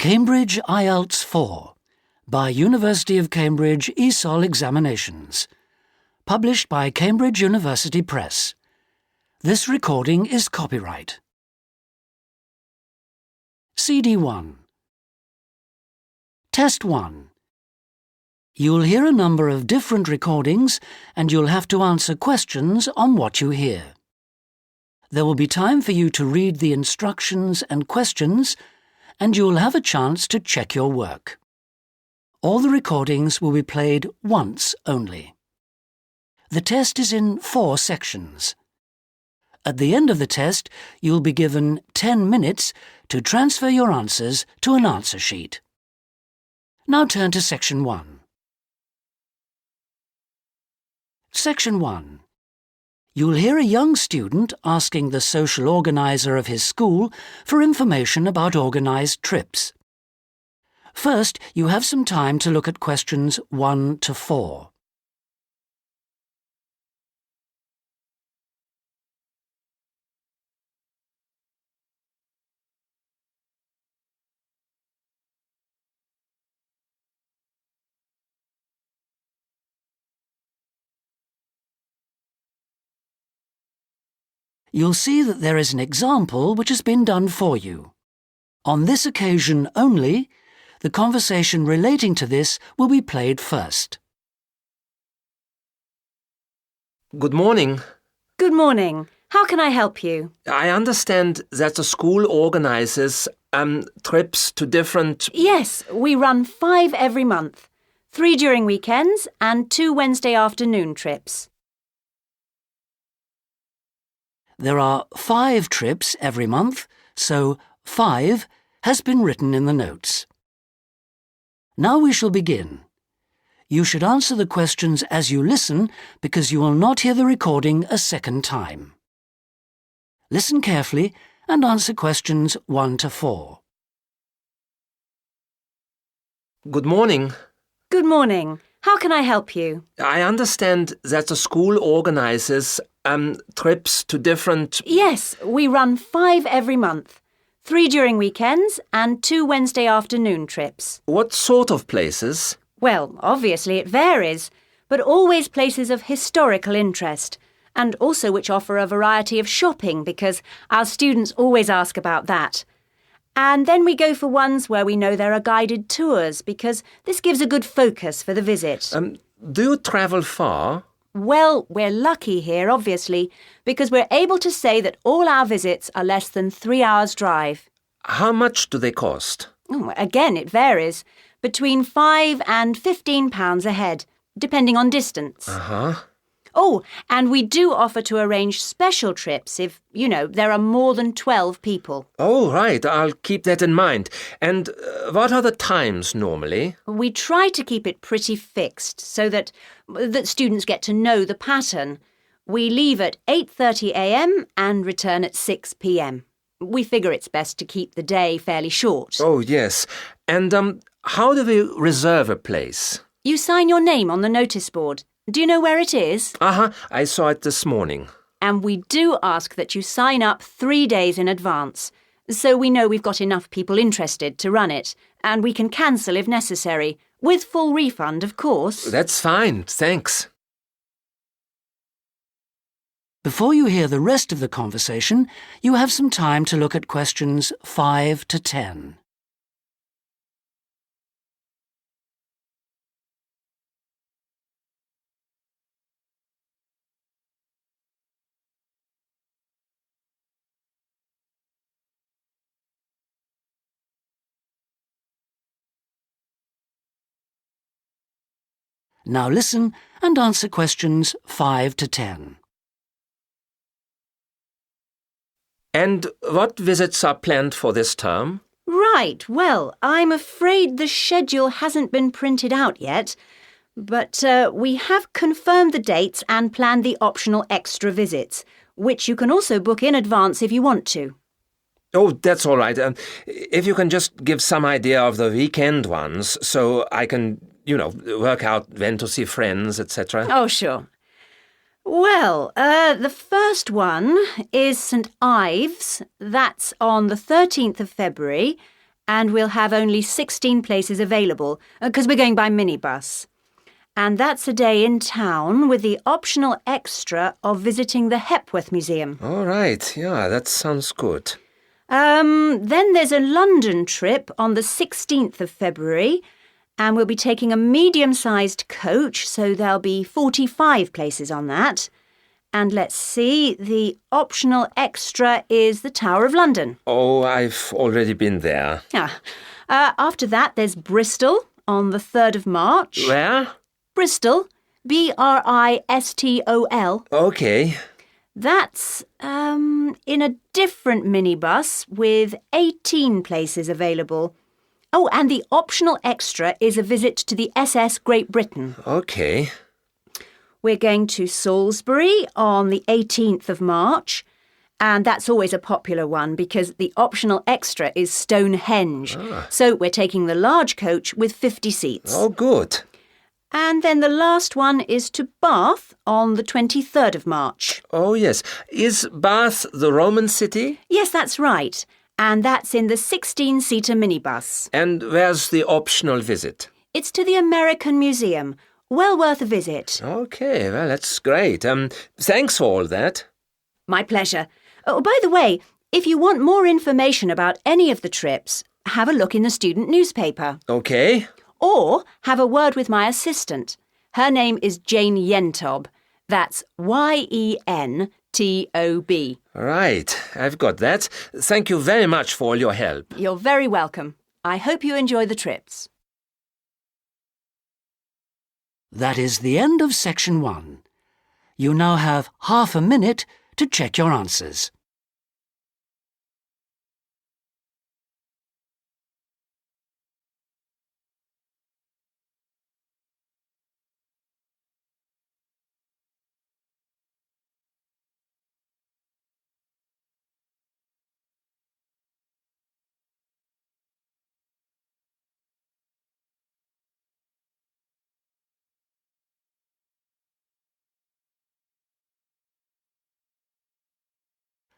Cambridge IELTS 4 by University of Cambridge ESOL Examinations. Published by Cambridge University Press. This recording is copyright. CD 1. Test 1. You'll hear a number of different recordings and you'll have to answer questions on what you hear. There will be time for you to read the instructions and questions, and you'll have a chance to check your work. All the recordings will be played once only. The test is in 4 sections. At the end of the test, you'll be given 10 minutes to transfer your answers to an answer sheet. Now turn to Section 1. Section 1. You'll hear a young student asking the social organizer of his school for information about organised trips. First, you have some time to look at questions 1 to 4. You'll see that there is an example which has been done for you. On this occasion only, the conversation relating to this will be played first. Good morning. Good morning. How can I help you? I understand that the school organizes trips to different... Yes, we run 5 every month. 3 during weekends and 2 Wednesday afternoon trips. There are 5 trips every month, so 5 has been written in the notes. Now we shall begin. You should answer the questions as you listen because you will not hear the recording a second time. Listen carefully and answer questions 1 to 4. Good morning. Good morning. How can I help you? I understand that the school organizes trips to different... Yes, we run 5 every month. 3 during weekends and 2 Wednesday afternoon trips. What sort of places? Well, obviously it varies, but always places of historical interest, and also which offer a variety of shopping because our students always ask about that. And then we go for ones where we know there are guided tours because this gives a good focus for the visit. Do you travel far? Well, we're lucky here, obviously, because we're able to say that all our visits are less than 3 hours' drive. How much do they cost? Again, it varies. Between £5 and £15 a head, depending on distance. Uh-huh. Oh, and we do offer to arrange special trips if, there are more than 12 people. Oh, right. I'll keep that in mind. And what are the times normally? We try to keep it pretty fixed so that students get to know the pattern. We leave at 8:30 a.m. and return at 6 p.m. We figure it's best to keep the day fairly short. Oh, yes. And how do we reserve a place? You sign your name on the notice board. Do you know where it is? Uh-huh. I saw it this morning. And we do ask that you sign up 3 days in advance, so we know we've got enough people interested to run it, and we can cancel if necessary, with full refund, of course. That's fine, thanks. Before you hear the rest of the conversation, you have some time to look at questions 5 to 10. Now listen and answer questions 5 to 10. And what visits are planned for this term? Right, well, I'm afraid the schedule hasn't been printed out yet, but we have confirmed the dates and planned the optional extra visits, which you can also book in advance if you want to. Oh, that's all right. If you can just give some idea of the weekend ones so I can... work out when to see friends, etc. Oh, sure. Well, the first one is St Ives. That's on the 13th of February. and we'll have only 16 places available because we're going by minibus. And that's a day in town with the optional extra of visiting the Hepworth Museum. All right, yeah, that sounds good. Then there's a London trip on the 16th of February, and we'll be taking a medium-sized coach, so there'll be 45 places on that. And let's see, the optional extra is the Tower of London. Oh, I've already been there. After that, there's Bristol on the 3rd of March. Where? Bristol, Bristol. Okay. That's in a different minibus with 18 places available. Oh, and the optional extra is a visit to the SS Great Britain. Okay. We're going to Salisbury on the 18th of March, and that's always a popular one because the optional extra is Stonehenge. So we're taking the large coach with 50 seats. Oh, good. And then the last one is to Bath on the 23rd of March. Oh, yes. Is Bath the Roman city? Yes, that's right. And that's in the 16-seater minibus. And where's the optional visit? It's to the American Museum. Well worth a visit. Okay, well, that's great. Thanks for all that. My pleasure. Oh, by the way, if you want more information about any of the trips, have a look in the student newspaper. Okay. Or have a word with my assistant. Her name is Jane Yentob. That's Yentob. Right, I've got that. Thank you very much for all your help. You're very welcome. I hope you enjoy the trips. That is the end of section 1. You now have half a minute to check your answers.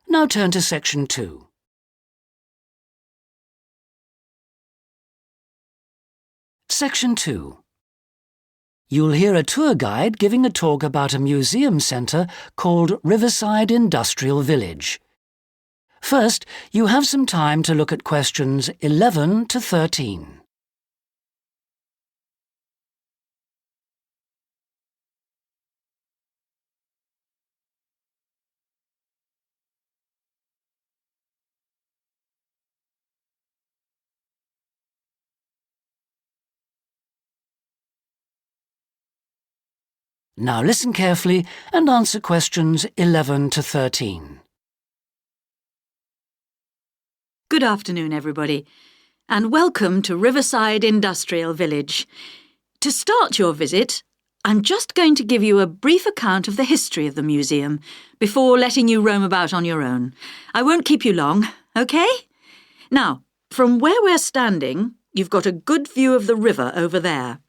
Now turn to section 2. Section 2. You'll hear a tour guide giving a talk about a museum centre called Riverside Industrial Village. First, you have some time to look at questions 11 to 13. Now listen carefully and answer questions 11 to 13. Good afternoon, everybody, and welcome to Riverside Industrial Village. To start your visit, I'm just going to give you a brief account of the history of the museum before letting you roam about on your own. I won't keep you long, OK? Now, from where we're standing, you've got a good view of the river over there.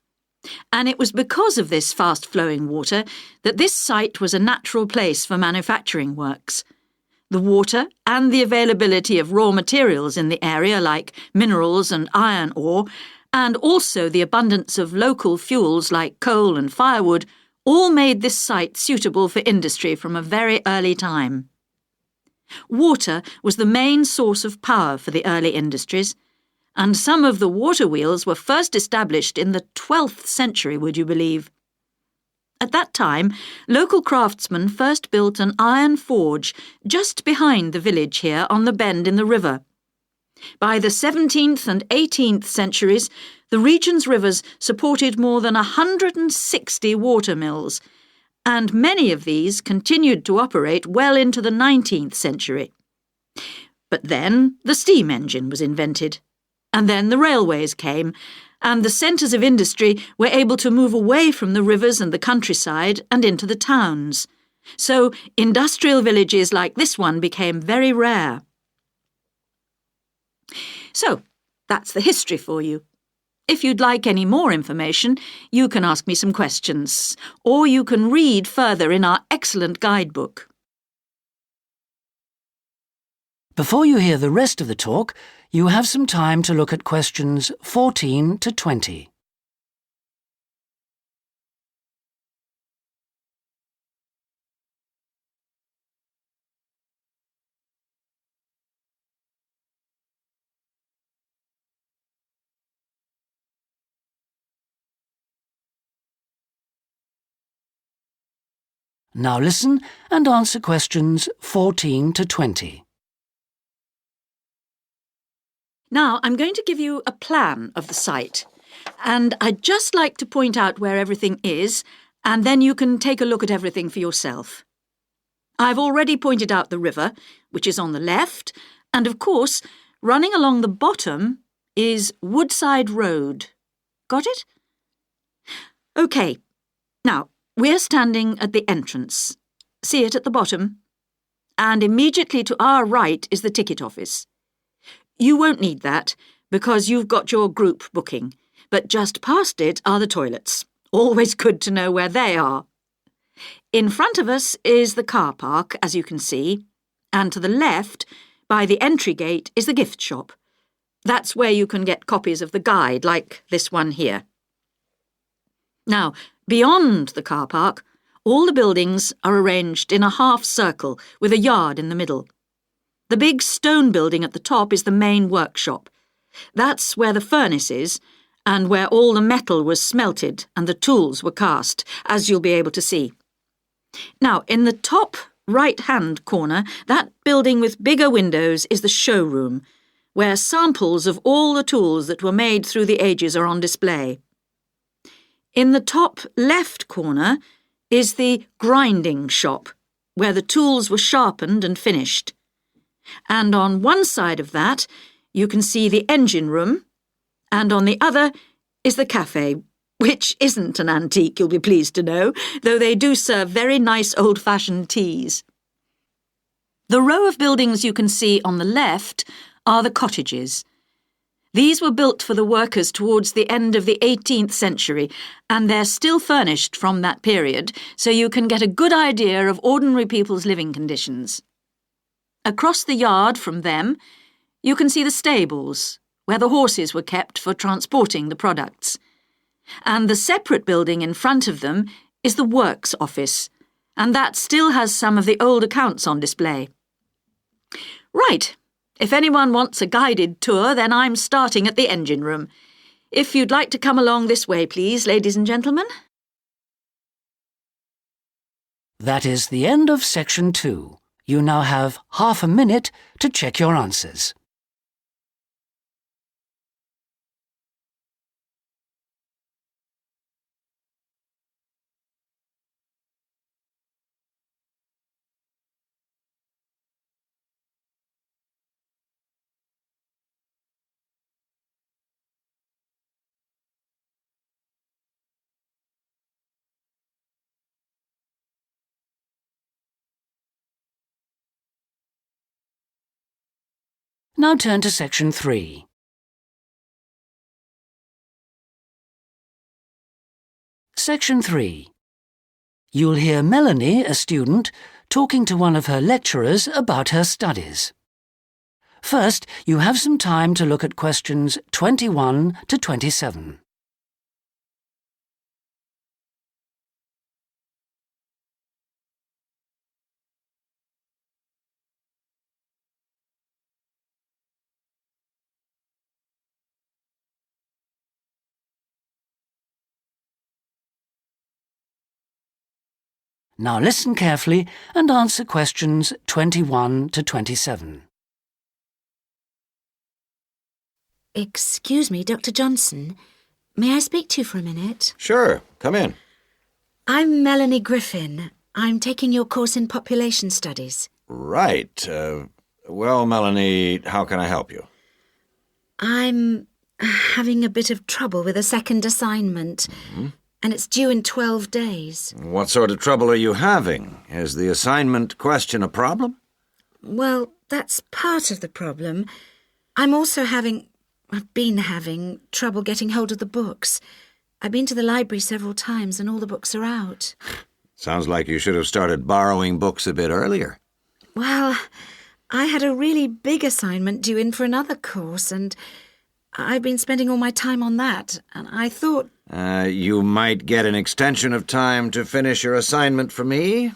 And it was because of this fast-flowing water that this site was a natural place for manufacturing works. The water and the availability of raw materials in the area like minerals and iron ore, and also the abundance of local fuels like coal and firewood, all made this site suitable for industry from a very early time. Water was the main source of power for the early industries, and some of the water wheels were first established in the 12th century, would you believe? At that time, local craftsmen first built an iron forge just behind the village here on the bend in the river. By the 17th and 18th centuries, the region's rivers supported more than 160 water mills, and many of these continued to operate well into the 19th century. But then the steam engine was invented. And then the railways came, and the centres of industry were able to move away from the rivers and the countryside and into the towns. So industrial villages like this one became very rare. So, that's the history for you. If you'd like any more information, you can ask me some questions, or you can read further in our excellent guidebook. Before you hear the rest of the talk, you have some time to look at questions 14 to 20. Now listen and answer questions 14 to 20. Now, I'm going to give you a plan of the site, and I'd just like to point out where everything is, and then you can take a look at everything for yourself. I've already pointed out the river, which is on the left, and of course, running along the bottom is Woodside Road. Got it? OK. Now, we're standing at the entrance. See it at the bottom? And immediately to our right is the ticket office. You won't need that, because you've got your group booking, but just past it are the toilets. Always good to know where they are. In front of us is the car park, as you can see, and to the left, by the entry gate, is the gift shop. That's where you can get copies of the guide, like this one here. Now, beyond the car park, all the buildings are arranged in a half circle with a yard in the middle. The big stone building at the top is the main workshop. That's where the furnace is, and where all the metal was smelted and the tools were cast, as you'll be able to see. Now, in the top right-hand corner, that building with bigger windows is the showroom, where samples of all the tools that were made through the ages are on display. In the top left corner is the grinding shop, where the tools were sharpened and finished. And on one side of that, you can see the engine room, and on the other is the cafe, which isn't an antique, you'll be pleased to know, though they do serve very nice old-fashioned teas. The row of buildings you can see on the left are the cottages. These were built for the workers towards the end of the 18th century, and they're still furnished from that period, so you can get a good idea of ordinary people's living conditions. Across the yard from them, you can see the stables, where the horses were kept for transporting the products. And the separate building in front of them is the works office, and that still has some of the old accounts on display. Right. If anyone wants a guided tour, then I'm starting at the engine room. If you'd like to come along this way, please, ladies and gentlemen. That is the end of section 2. You now have half a minute to check your answers. Now turn to section 3. Section 3. You'll hear Melanie, a student, talking to one of her lecturers about her studies. First, you have some time to look at questions 21 to 27. Now listen carefully and answer questions 21 to 27. Excuse me, Dr. Johnson. May I speak to you for a minute? Sure, come in. I'm Melanie Griffin. I'm taking your course in population studies. Right. Well, Melanie, how can I help you? I'm having a bit of trouble with a second assignment, and it's due in 12 days. What sort of trouble are you having? Is the assignment question a problem? Well, that's part of the problem. I've been having trouble getting hold of the books. I've been to the library several times and all the books are out. Sounds like you should have started borrowing books a bit earlier. Well, I had a really big assignment due in for another course, and I've been spending all my time on that, and I thought... You might get an extension of time to finish your assignment for me?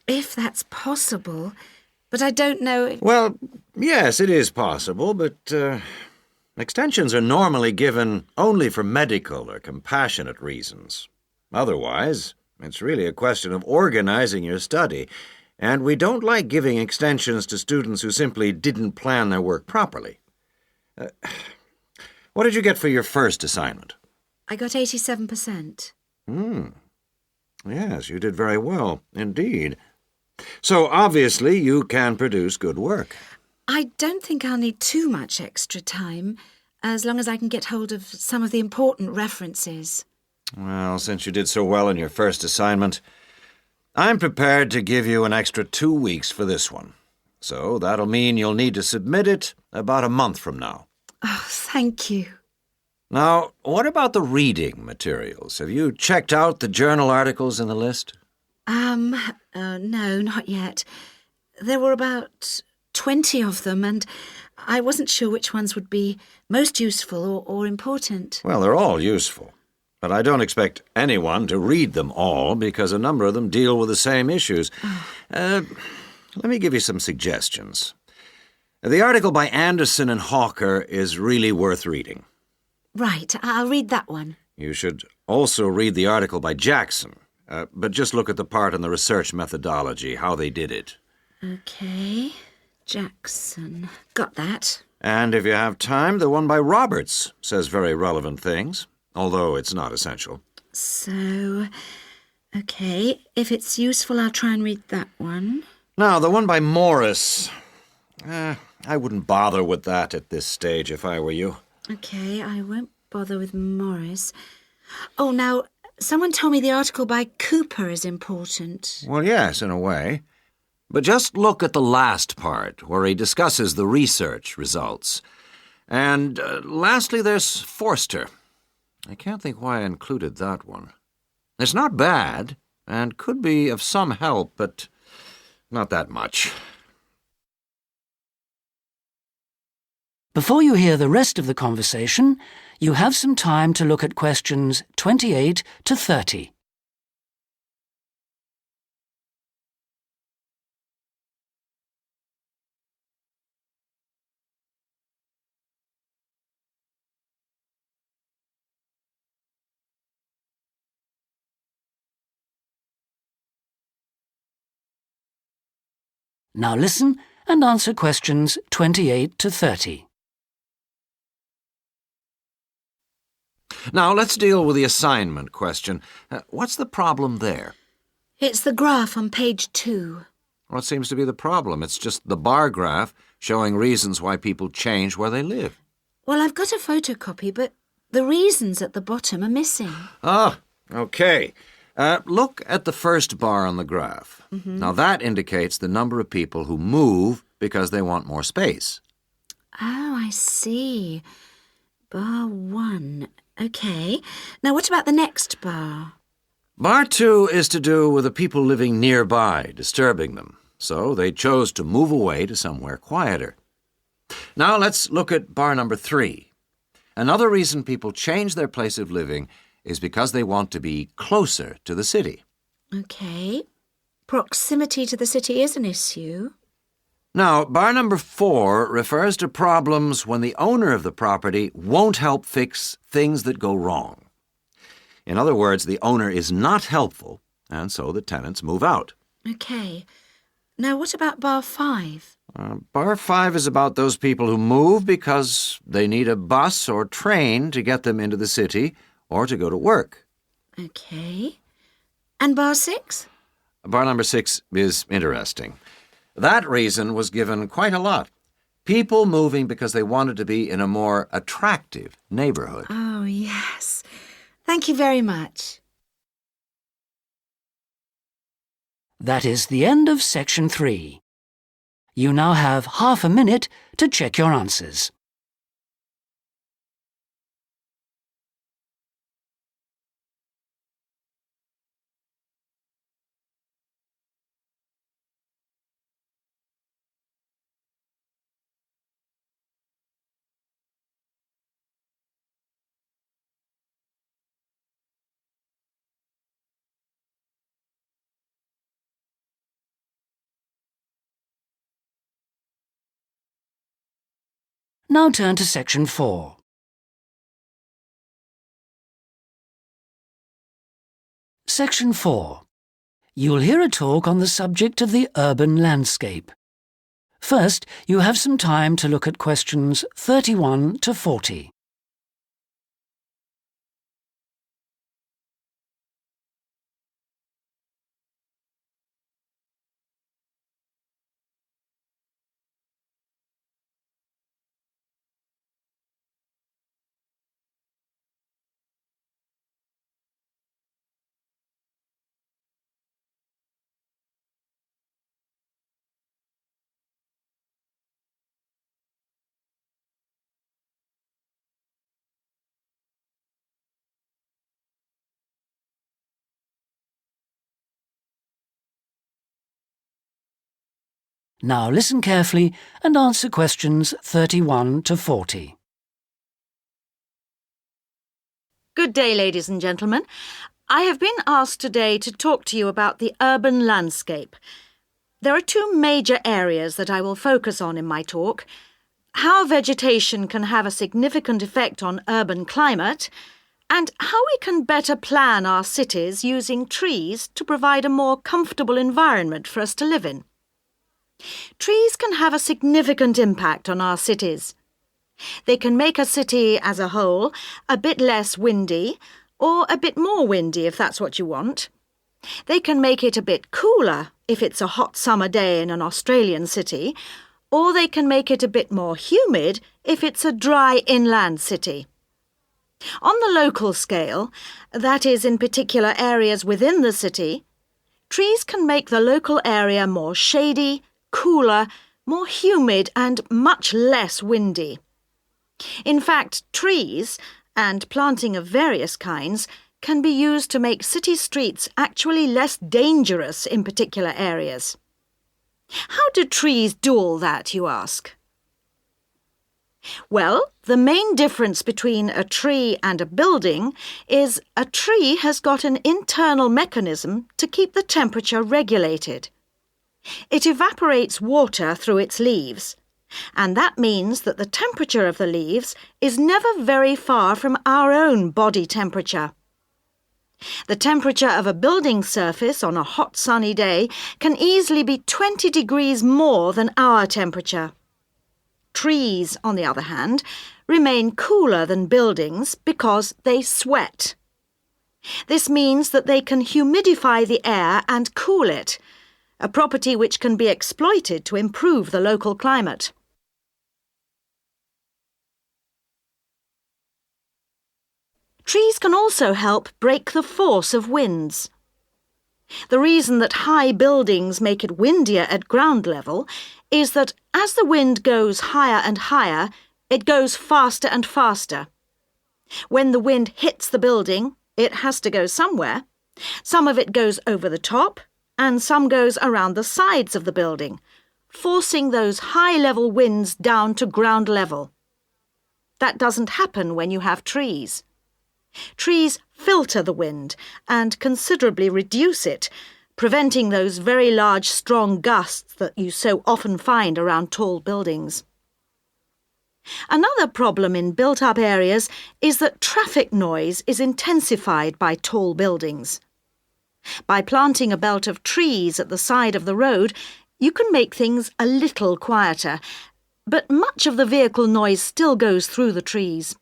If that's possible, but I don't know if... Well, yes, it is possible, but extensions are normally given only for medical or compassionate reasons. Otherwise, it's really a question of organizing your study, and we don't like giving extensions to students who simply didn't plan their work properly. What did you get for your first assignment? I got 87%. Yes, you did very well, indeed. So, obviously, you can produce good work. I don't think I'll need too much extra time, as long as I can get hold of some of the important references. Well, since you did so well in your first assignment, I'm prepared to give you an extra 2 weeks for this one. So that'll mean you'll need to submit it about a month from now. Oh, thank you. Now, what about the reading materials? Have you checked out the journal articles in the list? No, not yet. There were about 20 of them, and I wasn't sure which ones would be most useful or important. Well, they're all useful. But I don't expect anyone to read them all because a number of them deal with the same issues. Let me give you some suggestions. The article by Anderson and Hawker is really worth reading. Right, I'll read that one. You should also read the article by Jackson, but just look at the part on the research methodology, how they did it. Okay, Jackson. Got that. And if you have time, the one by Roberts says very relevant things, although it's not essential. So, okay, if it's useful, I'll try and read that one. Now, the one by Morris, I wouldn't bother with that at this stage if I were you. Okay, I won't bother with Morris. Oh, now, someone told me the article by Cooper is important. Well, yes, in a way. But just look at the last part, where he discusses the research results. And lastly, there's Forster. I can't think why I included that one. It's not bad, and could be of some help, but not that much. Before you hear the rest of the conversation, you have some time to look at questions 28 to 30. Now listen and answer questions 28 to 30. Now, let's deal with the assignment question. What's the problem there? It's the graph on page 2. What seems to be the problem? It's just the bar graph showing reasons why people change where they live. Well, I've got a photocopy, but the reasons at the bottom are missing. Ah, okay. Look at the first bar on the graph. Now, that indicates the number of people who move because they want more space. Oh, I see. Bar 1. Okay. Now, what about the next bar? Bar 2 is to do with the people living nearby, disturbing them. So they chose to move away to somewhere quieter. Now, let's look at bar number 3. Another reason people change their place of living is because they want to be closer to the city. Okay. Proximity to the city is an issue. Now, bar number 4 refers to problems when the owner of the property won't help fix things that go wrong. In other words, the owner is not helpful, and so the tenants move out. Okay. Now, what about bar 5? Bar 5 is about those people who move because they need a bus or train to get them into the city or to go to work. Okay. And bar 6? Bar number 6 is interesting. That reason was given quite a lot. People moving because they wanted to be in a more attractive neighborhood. Oh, yes. Thank you very much. That is the end of section 3. You now have half a minute to check your answers. Now turn to Section 4. Section 4. You'll hear a talk on the subject of the urban landscape. First, you have some time to look at questions 31 to 40. Now listen carefully and answer questions 31 to 40. Good day, ladies and gentlemen. I have been asked today to talk to you about the urban landscape. There are two major areas that I will focus on in my talk: how vegetation can have a significant effect on urban climate, and how we can better plan our cities using trees to provide a more comfortable environment for us to live in. Trees can have a significant impact on our cities. They can make a city as a whole a bit less windy, or a bit more windy if that's what you want. They can make it a bit cooler if it's a hot summer day in an Australian city, or they can make it a bit more humid if it's a dry inland city. On the local scale, that is in particular areas within the city, trees can make the local area more shady, cooler, more humid and much less windy. In fact, trees, and planting of various kinds, can be used to make city streets actually less dangerous in particular areas. How do trees do all that, you ask? Well, the main difference between a tree and a building is a tree has got an internal mechanism to keep the temperature regulated. It evaporates water through its leaves, and that means that the temperature of the leaves is never very far from our own body temperature. The temperature of a building surface on a hot sunny day can easily be 20 degrees more than our temperature. Trees, on the other hand, remain cooler than buildings because they sweat. This means that they can humidify the air and cool it, a property which can be exploited to improve the local climate. Trees can also help break the force of winds. The reason that high buildings make it windier at ground level is that as the wind goes higher and higher, it goes faster and faster. When the wind hits the building, it has to go somewhere. Some of it goes over the top, and some goes around the sides of the building, forcing those high-level winds down to ground level. That doesn't happen when you have trees. Trees filter the wind and considerably reduce it, preventing those very large, strong gusts that you so often find around tall buildings. Another problem in built-up areas is that traffic noise is intensified by tall buildings. By planting a belt of trees at the side of the road, you can make things a little quieter, but much of the vehicle noise still goes through the trees.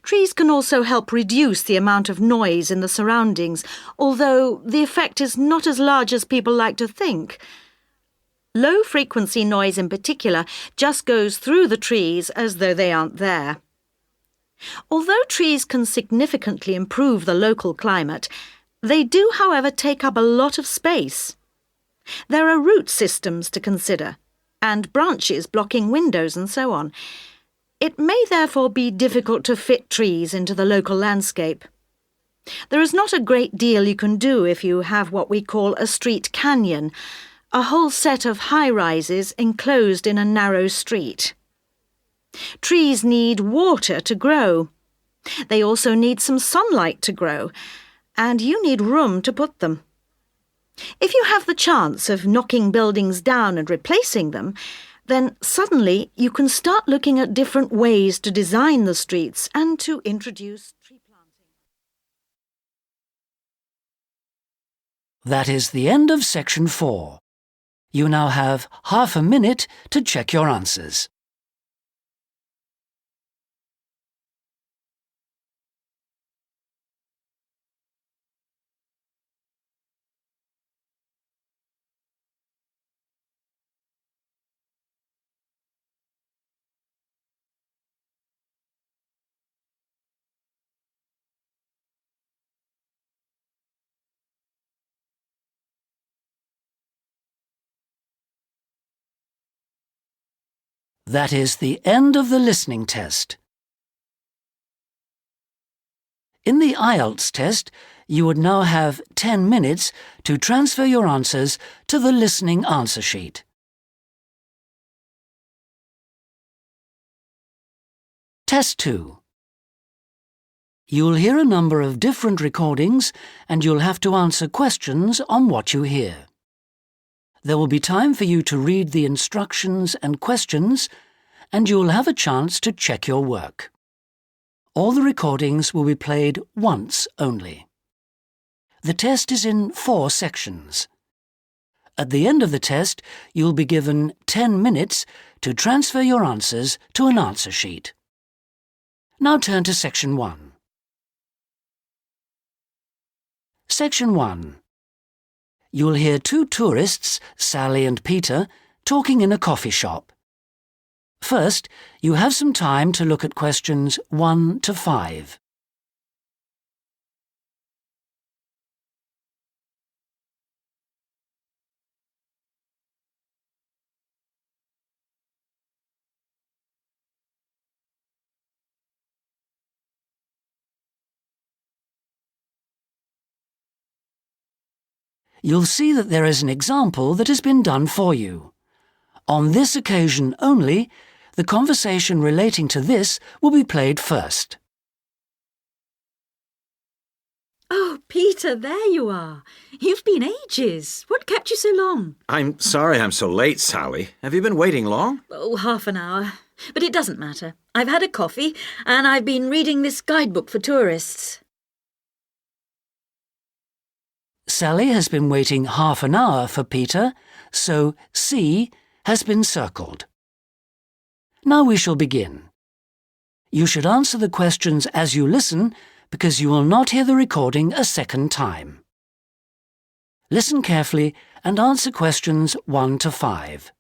Trees can also help reduce the amount of noise in the surroundings, although the effect is not as large as people like to think. Low-frequency noise in particular just goes through the trees as though they aren't there. Although trees can significantly improve the local climate, they do, however, take up a lot of space. There are root systems to consider, and branches blocking windows and so on. It may therefore be difficult to fit trees into the local landscape. There is not a great deal you can do if you have what we call a street canyon, a whole set of high-rises enclosed in a narrow street. Trees need water to grow. They also need some sunlight to grow, and you need room to put them. If you have the chance of knocking buildings down and replacing them, then suddenly you can start looking at different ways to design the streets and to introduce tree planting. That is the end of section 4. You now have half a minute to check your answers. That is the end of the listening test. In the IELTS test, you would now have 10 minutes to transfer your answers to the listening answer sheet. Test 2. You'll hear a number of different recordings and you'll have to answer questions on what you hear. There will be time for you to read the instructions and questions, and you'll have a chance to check your work. All the recordings will be played once only. The test is in 4 sections. At the end of the test, you'll be given 10 minutes to transfer your answers to an answer sheet. Now turn to Section 1. Section 1. You'll hear 2 tourists, Sally and Peter, talking in a coffee shop. First, you have some time to look at questions 1 to 5. You'll see that there is an example that has been done for you. On this occasion only, the conversation relating to this will be played first. Oh, Peter, there you are. You've been ages. What kept you so long? I'm sorry I'm so late, Sally. Have you been waiting long? Oh, half an hour. But it doesn't matter. I've had a coffee and I've been reading this guidebook for tourists. Sally has been waiting half an hour for Peter, so C has been circled. Now we shall begin. You should answer the questions as you listen because you will not hear the recording a second time. Listen carefully and answer questions 1 to 5.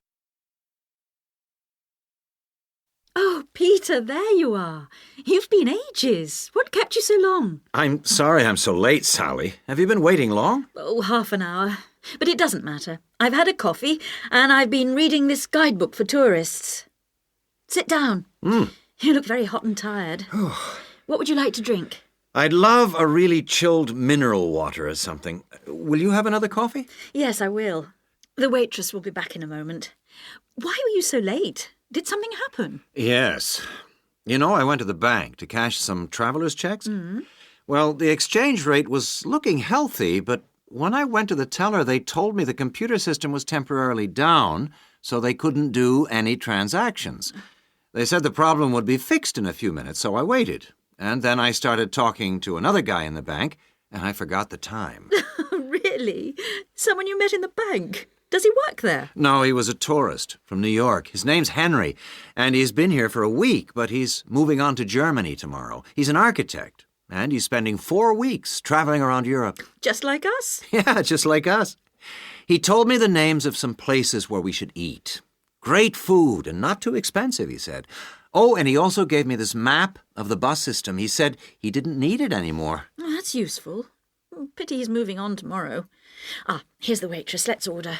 Oh, Peter, there you are. You've been ages. What kept you so long? I'm sorry I'm so late, Sally. Have you been waiting long? Oh, half an hour. But it doesn't matter. I've had a coffee and I've been reading this guidebook for tourists. Sit down. You look very hot and tired. What would you like to drink? I'd love a really chilled mineral water or something. Will you have another coffee? Yes, I will. The waitress will be back in a moment. Why were you so late? Did something happen? Yes. You know, I went to the bank to cash some traveler's checks. Well, the exchange rate was looking healthy, but when I went to the teller, they told me the computer system was temporarily down, so they couldn't do any transactions. They said the problem would be fixed in a few minutes, so I waited. And then I started talking to another guy in the bank, and I forgot the time. Really? Someone you met in the bank? Does he work there? No, he was a tourist from New York. His name's Henry, and he's been here for a week, but he's moving on to Germany tomorrow. He's an architect, and he's spending 4 weeks traveling around Europe. Just like us? Yeah, just like us. He told me the names of some places where we should eat. Great food and not too expensive, he said. Oh, and he also gave me this map of the bus system. He said he didn't need it anymore. Oh, that's useful. Pity he's moving on tomorrow. Here's the waitress. Let's order.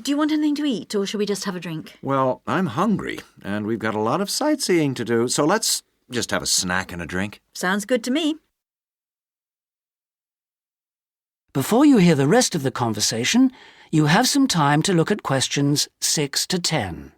Do you want anything to eat, or shall we just have a drink? Well, I'm hungry, and we've got a lot of sightseeing to do, so let's just have a snack and a drink. Sounds good to me. Before you hear the rest of the conversation, you have some time to look at questions 6 to 10.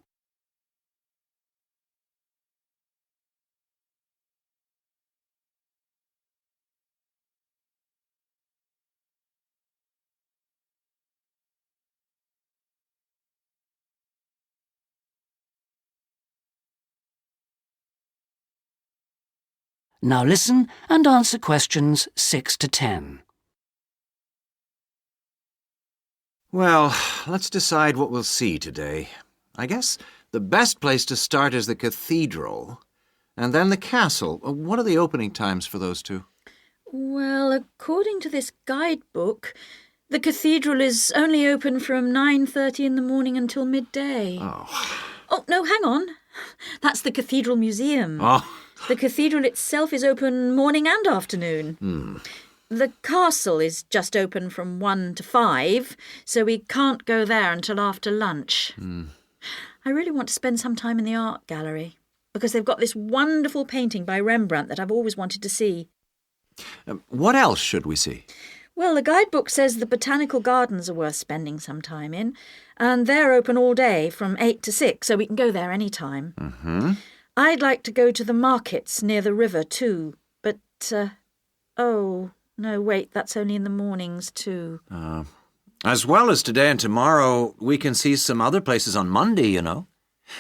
Now listen and answer questions 6 to 10. Well, let's decide what we'll see today. I guess the best place to start is the cathedral, and then the castle. What are the opening times for those two? Well, according to this guidebook, the cathedral is only open from 9:30 in the morning until midday. Oh, no, hang on. That's the Cathedral Museum. Oh. The cathedral itself is open morning and afternoon. The castle is just open from 1 to 5, so we can't go there until after lunch. I really want to spend some time in the art gallery, because they've got this wonderful painting by Rembrandt that I've always wanted to see. What else should we see? Well, the guidebook says the botanical gardens are worth spending some time in, and they're open all day from 8 to 6, so we can go there any time. I'd like to go to the markets near the river too, but, oh, no, wait, that's only in the mornings too. As well as today and tomorrow, we can see some other places on Monday, you know.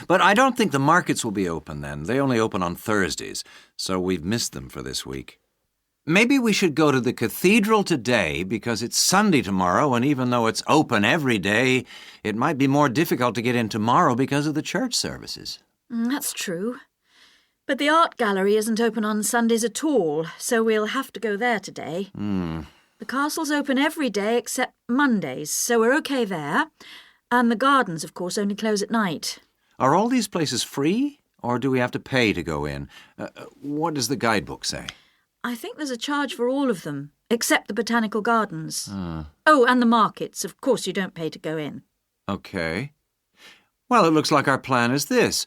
But I don't think the markets will be open then. They only open on Thursdays, so we've missed them for this week. Maybe we should go to the cathedral today because it's Sunday tomorrow, and even though it's open every day, it might be more difficult to get in tomorrow because of the church services. That's true. But the art gallery isn't open on Sundays at all, so we'll have to go there today. The castle's open every day except Mondays, so we're okay there. And the gardens, of course, only close at night. Are all these places free, or do we have to pay to go in? What does the guidebook say? I think there's a charge for all of them, except the botanical gardens. Oh, and the markets. Of course, you don't pay to go in. Okay. Well, it looks like our plan is this.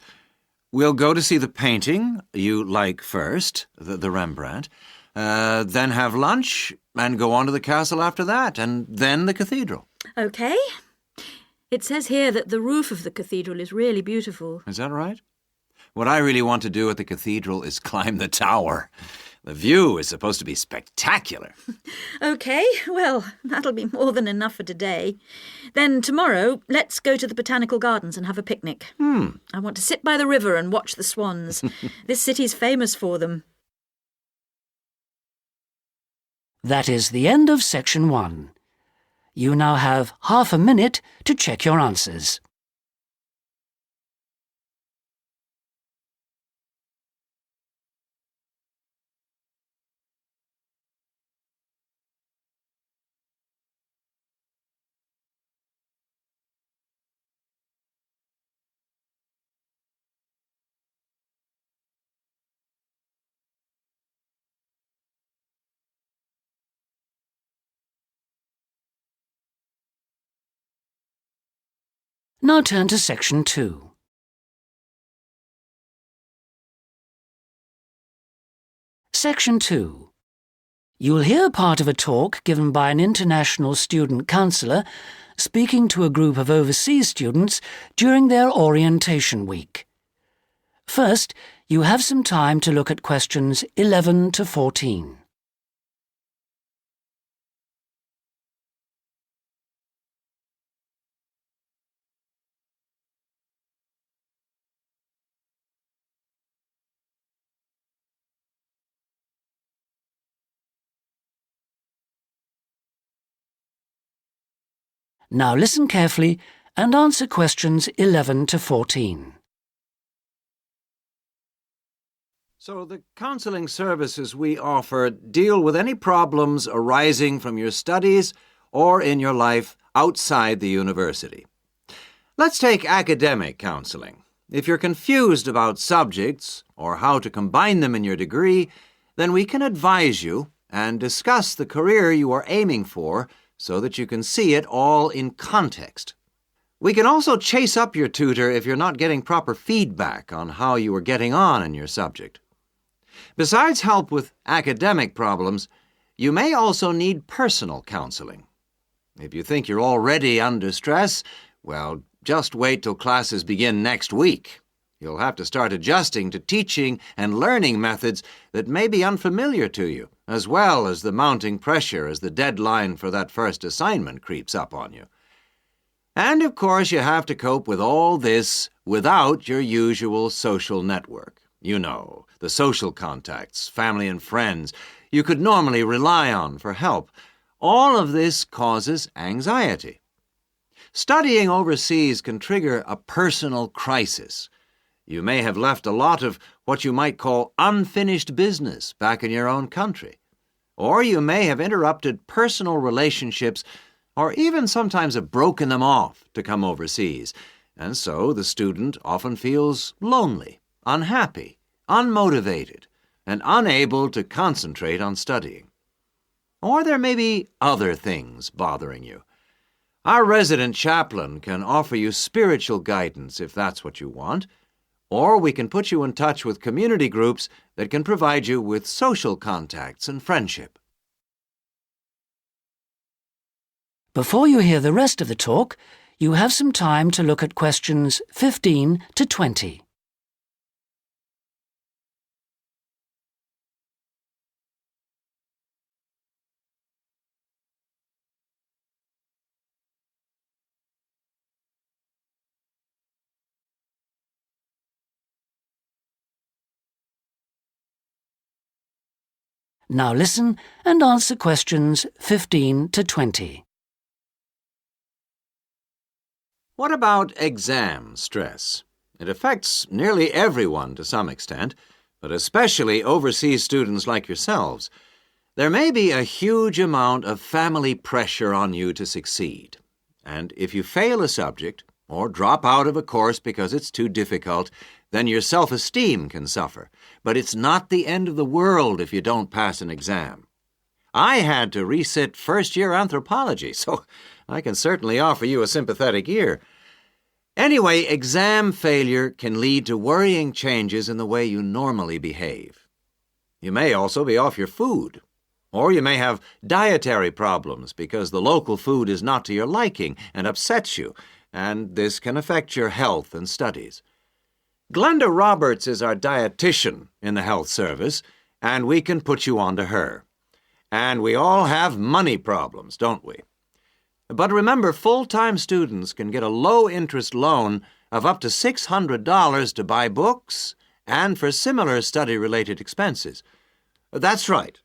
We'll go to see the painting you like first, the Rembrandt, then have lunch and go on to the castle after that, and then the cathedral. Okay. It says here that the roof of the cathedral is really beautiful. Is that right? What I really want to do at the cathedral is climb the tower. The view is supposed to be spectacular. Okay, well, that'll be more than enough for today. Then tomorrow, let's go to the botanical gardens and have a picnic. I want to sit by the river and watch the swans. This city's famous for them. That is the end of section 1. You now have half a minute to check your answers. Now turn to section 2. Section 2. You will hear part of a talk given by an international student counsellor speaking to a group of overseas students during their orientation week. First, you have some time to look at questions 11 to 14. Now listen carefully and answer questions 11 to 14. So the counselling services we offer deal with any problems arising from your studies or in your life outside the university. Let's take academic counselling. If you're confused about subjects or how to combine them in your degree, then we can advise you and discuss the career you are aiming for so that you can see it all in context. We can also chase up your tutor if you're not getting proper feedback on how you are getting on in your subject. Besides help with academic problems, you may also need personal counseling. If you think you're already under stress, well, just wait till classes begin next week. You'll have to start adjusting to teaching and learning methods that may be unfamiliar to you, as well as the mounting pressure as the deadline for that first assignment creeps up on you. And, of course, you have to cope with all this without your usual social network. You know, the social contacts, family and friends you could normally rely on for help. All of this causes anxiety. Studying overseas can trigger a personal crisis. You may have left a lot of what you might call unfinished business back in your own country. Or you may have interrupted personal relationships or even sometimes have broken them off to come overseas. And so the student often feels lonely, unhappy, unmotivated, and unable to concentrate on studying. Or there may be other things bothering you. Our resident chaplain can offer you spiritual guidance if that's what you want, or we can put you in touch with community groups that can provide you with social contacts and friendship. Before you hear the rest of the talk, you have some time to look at questions 15 to 20. Now listen and answer questions 15 to 20. What about exam stress? It affects nearly everyone to some extent, but especially overseas students like yourselves. There may be a huge amount of family pressure on you to succeed. And if you fail a subject or drop out of a course because it's too difficult, then your self-esteem can suffer. But it's not the end of the world if you don't pass an exam. I had to resit first-year anthropology, so I can certainly offer you a sympathetic ear. Anyway, exam failure can lead to worrying changes in the way you normally behave. You may also be off your food, or you may have dietary problems because the local food is not to your liking and upsets you, and this can affect your health and studies. Glenda Roberts is our dietitian in the health service, and we can put you on to her. And we all have money problems, don't we? But remember, full-time students can get a low-interest loan of up to $600 to buy books and for similar study-related expenses. That's right.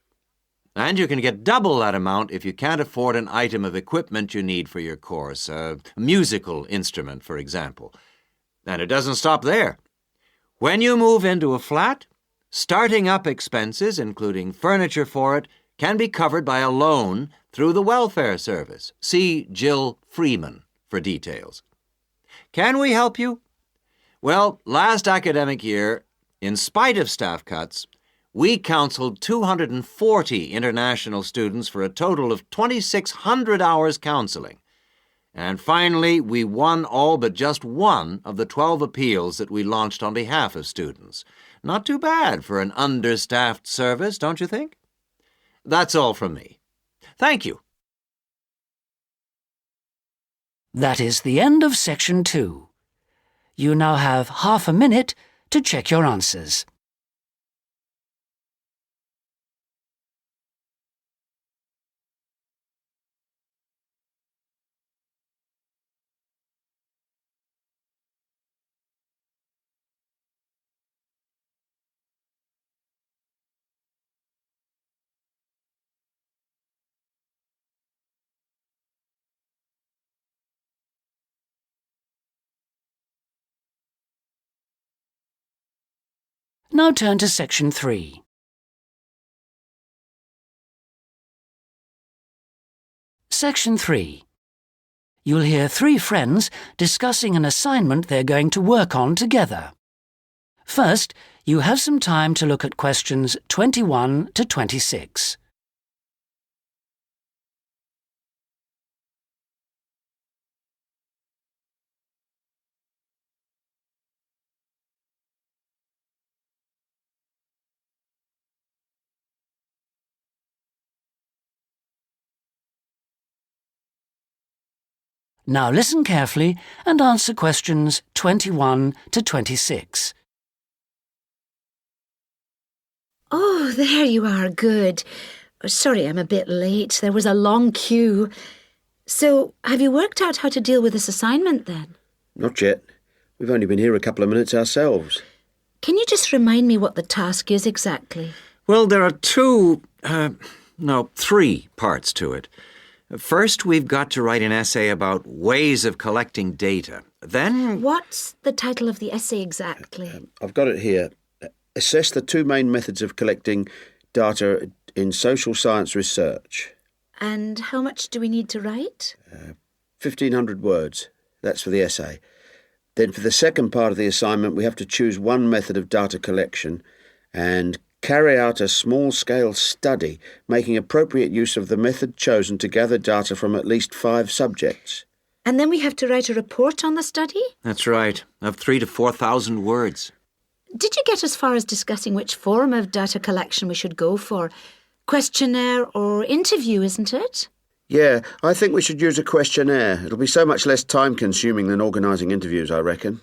And you can get double that amount if you can't afford an item of equipment you need for your course, a musical instrument, for example. And it doesn't stop there. When you move into a flat, starting up expenses, including furniture for it, can be covered by a loan through the welfare service. See Jill Freeman for details. Can we help you? Well, last academic year, in spite of staff cuts, we counseled 240 international students for a total of 2,600 hours counseling. And finally, we won all but just one of the 12 appeals that we launched on behalf of students. Not too bad for an understaffed service, don't you think? That's all from me. Thank you. That is the end of Section 2. You now have half a minute to check your answers. Now turn to Section 3. Section 3. You'll hear three friends discussing an assignment they're going to work on together. First, you have some time to look at questions 21 to 26. Now listen carefully and answer questions 21 to 26. Oh, there you are. Good. Sorry I'm a bit late. There was a long queue. So, have you worked out how to deal with this assignment then? Not yet. We've only been here a couple of minutes ourselves. Can you just remind me what the task is exactly? Well, there are three parts to it. First, we've got to write an essay about ways of collecting data. Then... What's the title of the essay exactly? I've got it here. Assess the two main methods of collecting data in social science research. And how much do we need to write? 1,500 words. That's for the essay. Then for the second part of the assignment, we have to choose one method of data collection and carry out a small-scale study, making appropriate use of the method chosen to gather data from at least 5 subjects. And then we have to write a report on the study? That's right, of 3,000 to 4,000 words. Did you get as far as discussing which form of data collection we should go for? Questionnaire or interview, isn't it? Yeah, I think we should use a questionnaire. It'll be so much less time-consuming than organising interviews, I reckon.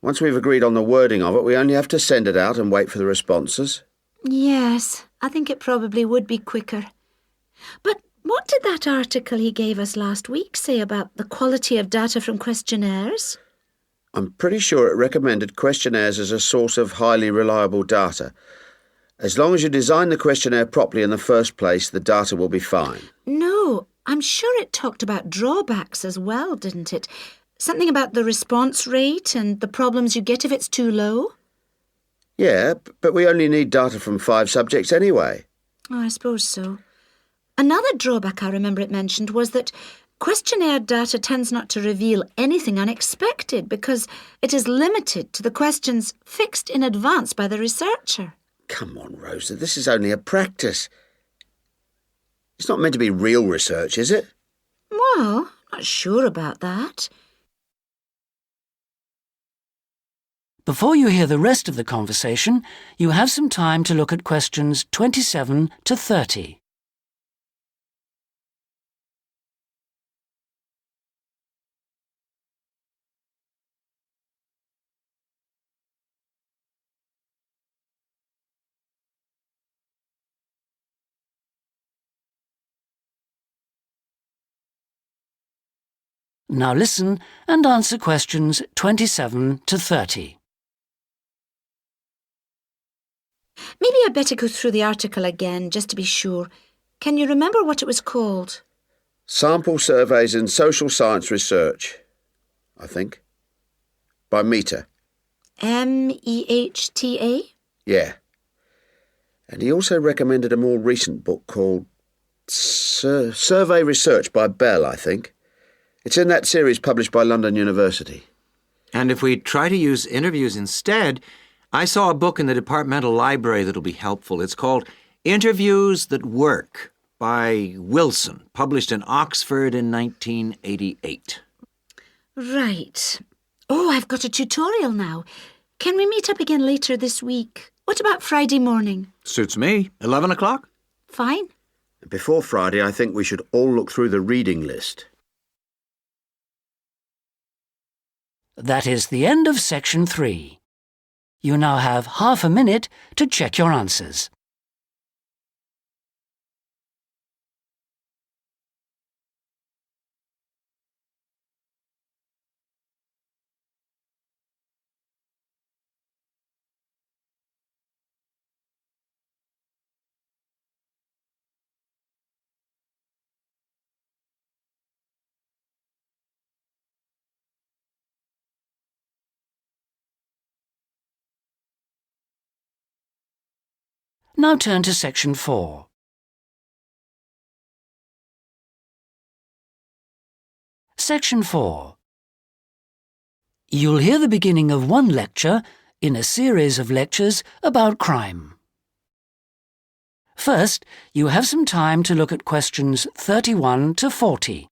Once we've agreed on the wording of it, we only have to send it out and wait for the responses. Yes, I think it probably would be quicker. But what did that article he gave us last week say about the quality of data from questionnaires? I'm pretty sure it recommended questionnaires as a source of highly reliable data. As long as you design the questionnaire properly in the first place, the data will be fine. No, I'm sure it talked about drawbacks as well, didn't it? Something about the response rate and the problems you get if it's too low? Yeah, but we only need data from 5 subjects anyway. Oh, I suppose so. Another drawback I remember it mentioned was that questionnaire data tends not to reveal anything unexpected because it is limited to the questions fixed in advance by the researcher. Come on, Rosa, this is only a practice. It's not meant to be real research, is it? Well, not sure about that. Before you hear the rest of the conversation, you have some time to look at questions 27 to 30. Now listen and answer questions 27 to 30. Maybe I'd better go through the article again, just to be sure. Can you remember what it was called? Sample Surveys in Social Science Research, I think. By Mehta. MEHTA? Yeah. And he also recommended a more recent book called Survey Research by Bell, I think. It's in that series published by London University. And if we try to use interviews instead, I saw a book in the departmental library that'll be helpful. It's called Interviews That Work by Wilson, published in Oxford in 1988. Right. Oh, I've got a tutorial now. Can we meet up again later this week? What about Friday morning? Suits me. 11 o'clock? Fine. Before Friday, I think we should all look through the reading list. That is the end of section 3. You now have half a minute to check your answers. Now turn to section 4. Section 4. You'll hear the beginning of one lecture in a series of lectures about crime. First, you have some time to look at questions 31 to 40.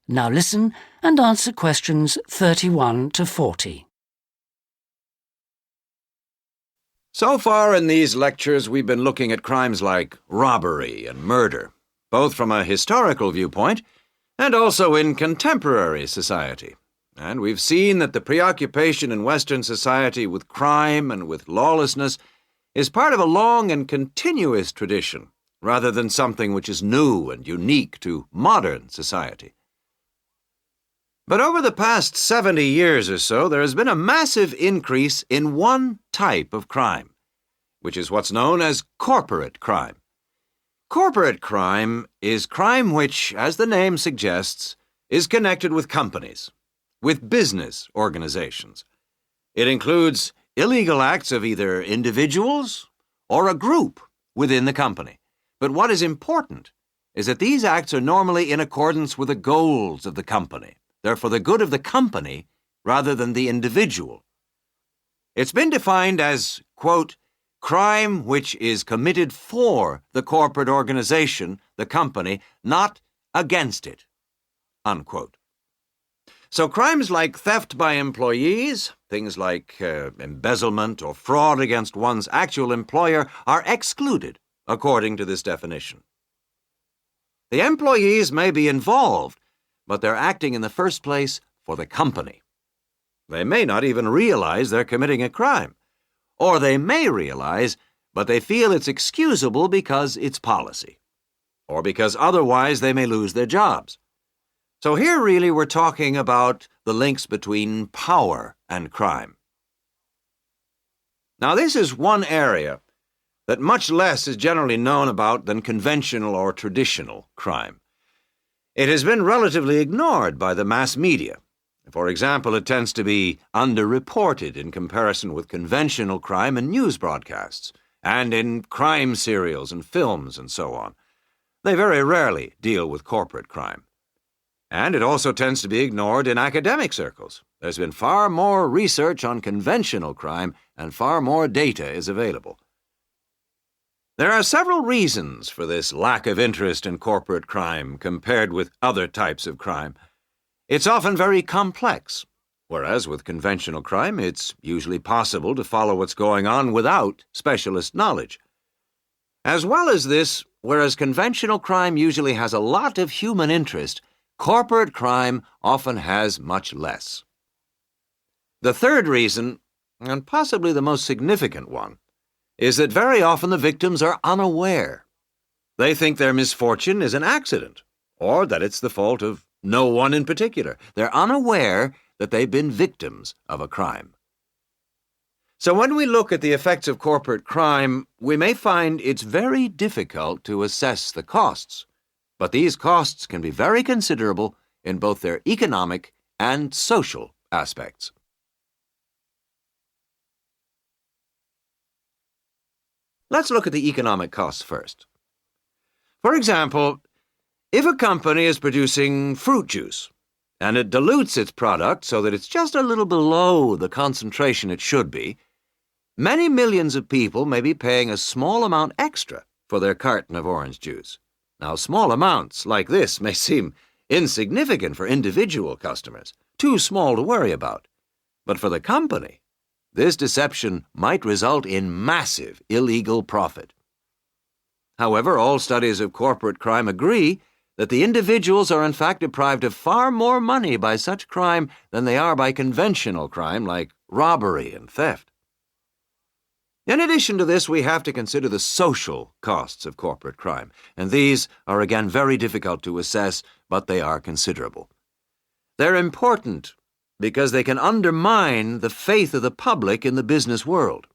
Now listen and answer questions 31 to 40. So far in these lectures, we've been looking at crimes like robbery and murder, both from a historical viewpoint and also in contemporary society. And we've seen that the preoccupation in Western society with crime and with lawlessness is part of a long and continuous tradition, rather than something which is new and unique to modern society. But over the past 70 years or so, there has been a massive increase in one type of crime, which is what's known as corporate crime. Corporate crime is crime which, as the name suggests, is connected with companies, with business organizations. It includes illegal acts of either individuals or a group within the company. But what is important is that these acts are normally in accordance with the goals of the company. They're for the good of the company rather than the individual. It's been defined as, quote, crime which is committed for the corporate organization, the company, not against it, unquote. So crimes like theft by employees, things like embezzlement or fraud against one's actual employer are excluded according to this definition. The employees may be involved, but they're acting in the first place for the company. They may not even realize they're committing a crime. Or they may realize, but they feel it's excusable because it's policy. Or because otherwise they may lose their jobs. So here really we're talking about the links between power and crime. Now this is one area that much less is generally known about than conventional or traditional crime. It has been relatively ignored by the mass media. For example, it tends to be underreported in comparison with conventional crime in news broadcasts, and in crime serials and films and so on. They very rarely deal with corporate crime. And it also tends to be ignored in academic circles. There's been far more research on conventional crime, and far more data is available. There are several reasons for this lack of interest in corporate crime compared with other types of crime. It's often very complex, whereas with conventional crime, it's usually possible to follow what's going on without specialist knowledge. As well as this, whereas conventional crime usually has a lot of human interest, corporate crime often has much less. The third reason, and possibly the most significant one, is that very often the victims are unaware. They think their misfortune is an accident, or that it's the fault of no one in particular. They're unaware that they've been victims of a crime. So when we look at the effects of corporate crime, we may find it's very difficult to assess the costs. But these costs can be very considerable in both their economic and social aspects. Let's look at the economic costs first. For example, if a company is producing fruit juice, and it dilutes its product so that it's just a little below the concentration it should be, many millions of people may be paying a small amount extra for their carton of orange juice. Now, small amounts like this may seem insignificant for individual customers, too small to worry about. But for the company, this deception might result in massive illegal profit. However, all studies of corporate crime agree that the individuals are in fact deprived of far more money by such crime than they are by conventional crime like robbery and theft. In addition to this, we have to consider the social costs of corporate crime, and these are again very difficult to assess, but they are considerable. They're important because they can undermine the faith of the public in the business world,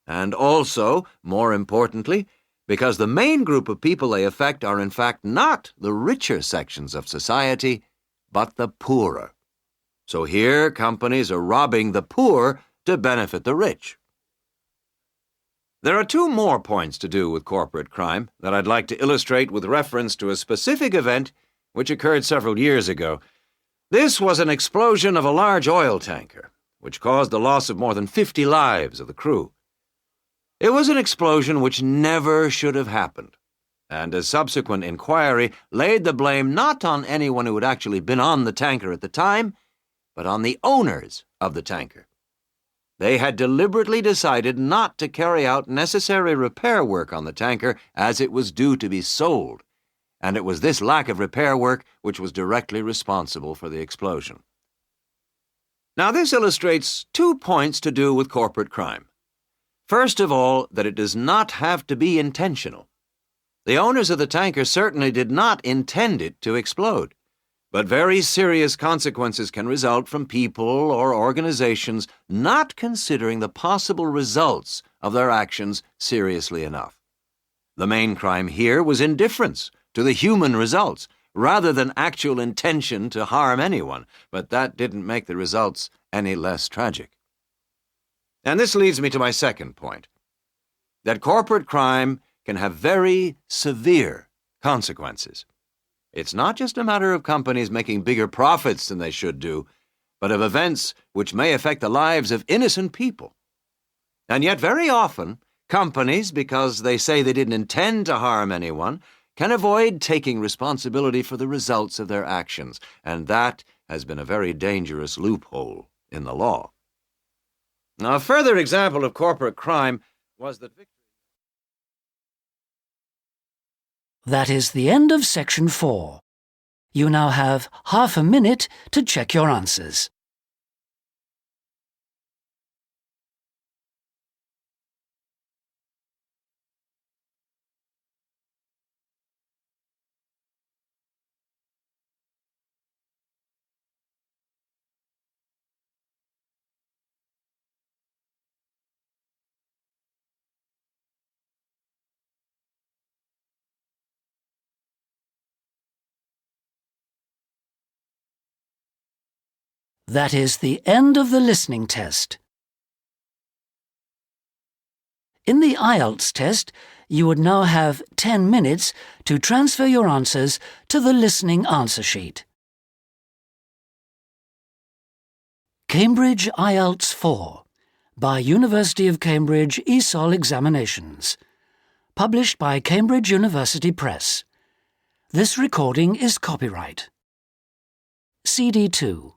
and also, more importantly, because the main group of people they affect are in fact not the richer sections of society, but the poorer. So here, companies are robbing the poor to benefit the rich. There are two more points to do with corporate crime that I'd like to illustrate with reference to a specific event which occurred several years ago. This was an explosion of a large oil tanker, which caused the loss of more than 50 lives of the crew. It was an explosion which never should have happened, and a subsequent inquiry laid the blame not on anyone who had actually been on the tanker at the time, but on the owners of the tanker. They had deliberately decided not to carry out necessary repair work on the tanker as it was due to be sold, and it was this lack of repair work which was directly responsible for the explosion. Now, this illustrates 2 points to do with corporate crime. First of all, that it does not have to be intentional. The owners of the tanker certainly did not intend it to explode, but very serious consequences can result from people or organizations not considering the possible results of their actions seriously enough. The main crime here was indifference to the human results, rather than actual intention to harm anyone, but that didn't make the results any less tragic. And this leads me to my second point, that corporate crime can have very severe consequences. It's not just a matter of companies making bigger profits than they should do, but of events which may affect the lives of innocent people. And yet very often, companies, because they say they didn't intend to harm anyone, can avoid taking responsibility for the results of their actions, and that has been a very dangerous loophole in the law. Now, a further example of corporate crime was that That is the end of section 4. You now have half a minute to check your answers. That is the end of the listening test. In the IELTS test, you would now have 10 minutes to transfer your answers to the listening answer sheet. Cambridge IELTS 4 by University of Cambridge ESOL Examinations. Published by Cambridge University Press. This recording is copyright. CD 2.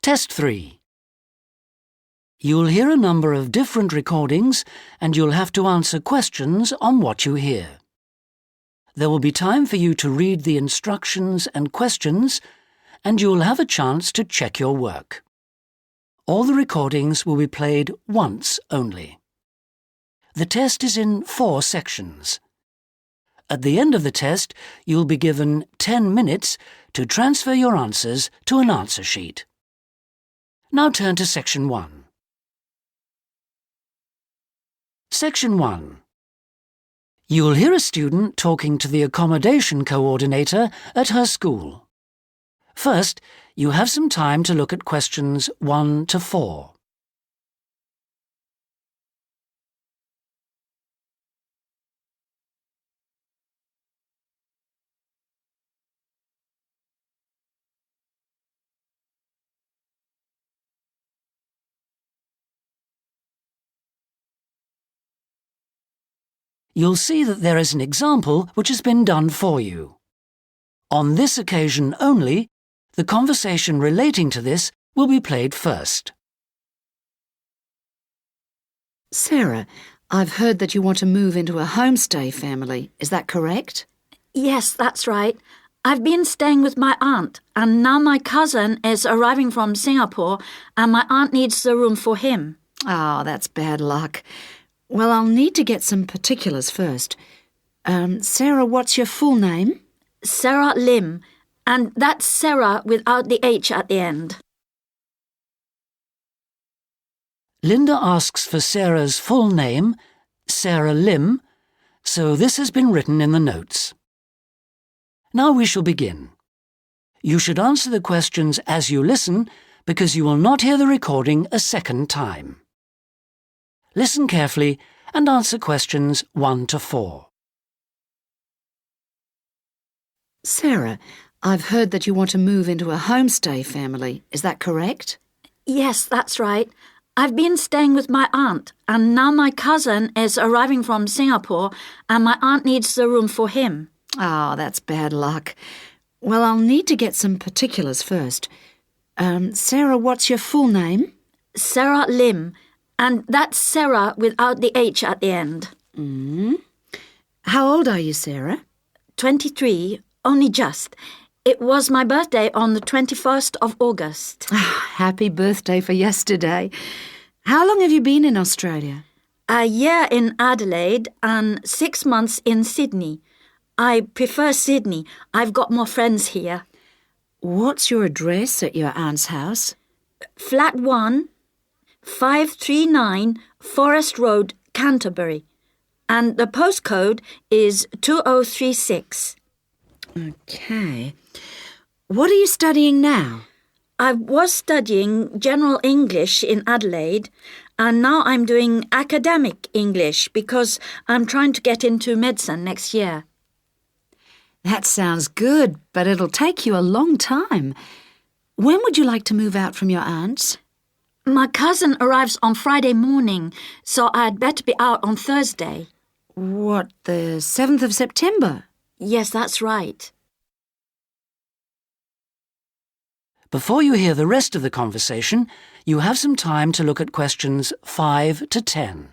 Test 3. You'll hear a number of different recordings and you'll have to answer questions on what you hear. There will be time for you to read the instructions and questions, and you'll have a chance to check your work. All the recordings will be played once only. The test is in 4 sections. At the end of the test, you'll be given 10 minutes to transfer your answers to an answer sheet. Now turn to Section 1. Section 1. You'll hear a student talking to the accommodation coordinator at her school. First, you have some time to look at questions 1 to 4. You'll see that there is an example which has been done for you. On this occasion only, the conversation relating to this will be played first. Sarah, I've heard that you want to move into a homestay family. Is that correct? Yes, that's right. I've been staying with my aunt, and now my cousin is arriving from Singapore, and my aunt needs the room for him. Oh, that's bad luck. Well, I'll need to get some particulars first. Sarah, what's your full name? Sarah Lim, and that's Sarah without the H at the end. Linda asks for Sarah's full name, Sarah Lim, so this has been written in the notes. Now we shall begin. You should answer the questions as you listen, because you will not hear the recording a second time. Listen carefully and answer questions 1 to 4. Sarah, I've heard that you want to move into a homestay family. Is that correct? Yes, that's right. I've been staying with my aunt, and now my cousin is arriving from Singapore, and my aunt needs the room for him. Oh, that's bad luck. Well, I'll need to get some particulars first. Sarah, what's your full name? Sarah Lim, and that's Sarah without the H at the end. How old are you, Sarah? 23, only just. It was my birthday on the 21st of August. Happy birthday for yesterday. How long have you been in Australia? A year in Adelaide and 6 months in Sydney. I prefer Sydney. I've got more friends here. What's your address at your aunt's house? Flat 1, 539 Forest Road, Canterbury. And the postcode is 2036. Okay. What are you studying now? I was studying General English in Adelaide, and now I'm doing Academic English because I'm trying to get into medicine next year. That sounds good, but it'll take you a long time. When would you like to move out from your aunt's? My cousin arrives on Friday morning, so I'd better be out on Thursday. What, the 7th of September? Yes, that's right. Before you hear the rest of the conversation, you have some time to look at questions 5 to 10.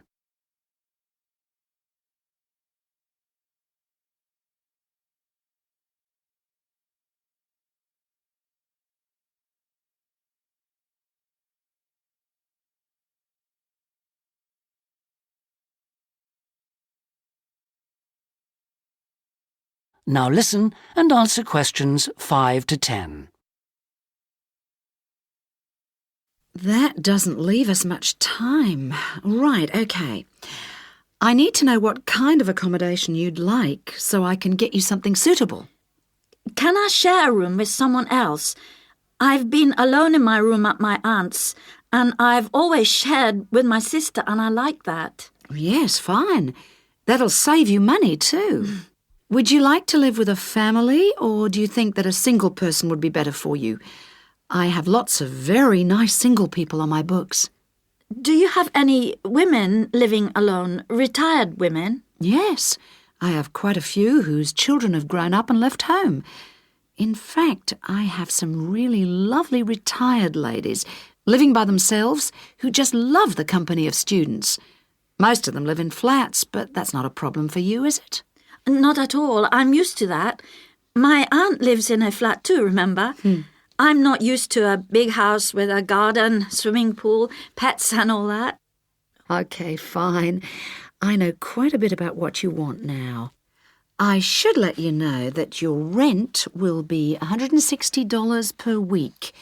Now listen and answer questions 5 to 10. That doesn't leave us much time. Right, okay. I need to know what kind of accommodation you'd like so I can get you something suitable. Can I share a room with someone else? I've been alone in my room at my aunt's, and I've always shared with my sister, and I like that. Yes, fine. That'll save you money too. Would you like to live with a family, or do you think that a single person would be better for you? I have lots of very nice single people on my books. Do you have any women living alone, retired women? Yes, I have quite a few whose children have grown up and left home. In fact, I have some really lovely retired ladies living by themselves who just love the company of students. Most of them live in flats, but that's not a problem for you, is it? Not at all. I'm used to that. My aunt lives in a flat too, remember? I'm not used to a big house with a garden, swimming pool, pets and all that. Okay, fine. I know quite a bit about what you want now. I should let you know that your rent will be $160 per week.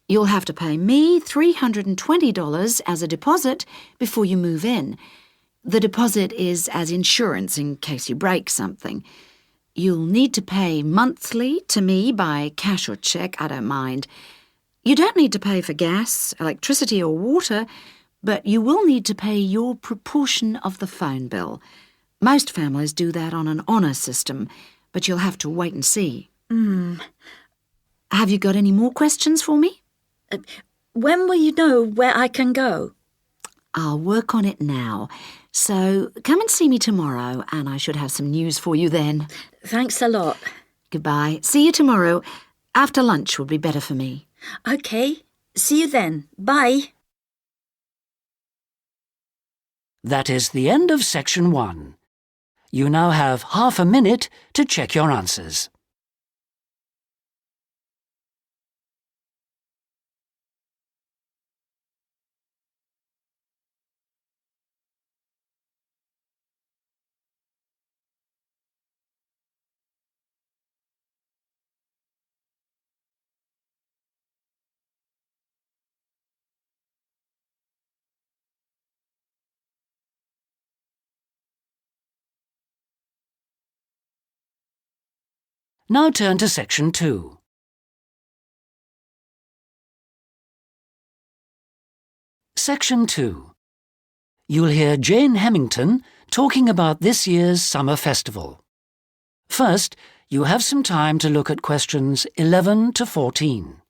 You'll have to pay me $320 as a deposit before you move in. The deposit is as insurance in case you break something. You'll need to pay monthly to me by cash or cheque, I don't mind. You don't need to pay for gas, electricity or water, but you will need to pay your proportion of the phone bill. Most families do that on an honour system, but you'll have to wait and see. Have you got any more questions for me? When will you know where I can go? I'll work on it now. So come and see me tomorrow, and I should have some news for you then. Thanks a lot. Goodbye. See you tomorrow. After lunch would be better for me. OK. See you then. Bye. That is the end of section 1. You now have half a minute to check your answers. Now turn to section 2. Section 2. You'll hear Jane Hemington talking about this year's summer festival. First, you have some time to look at questions 11 to 14.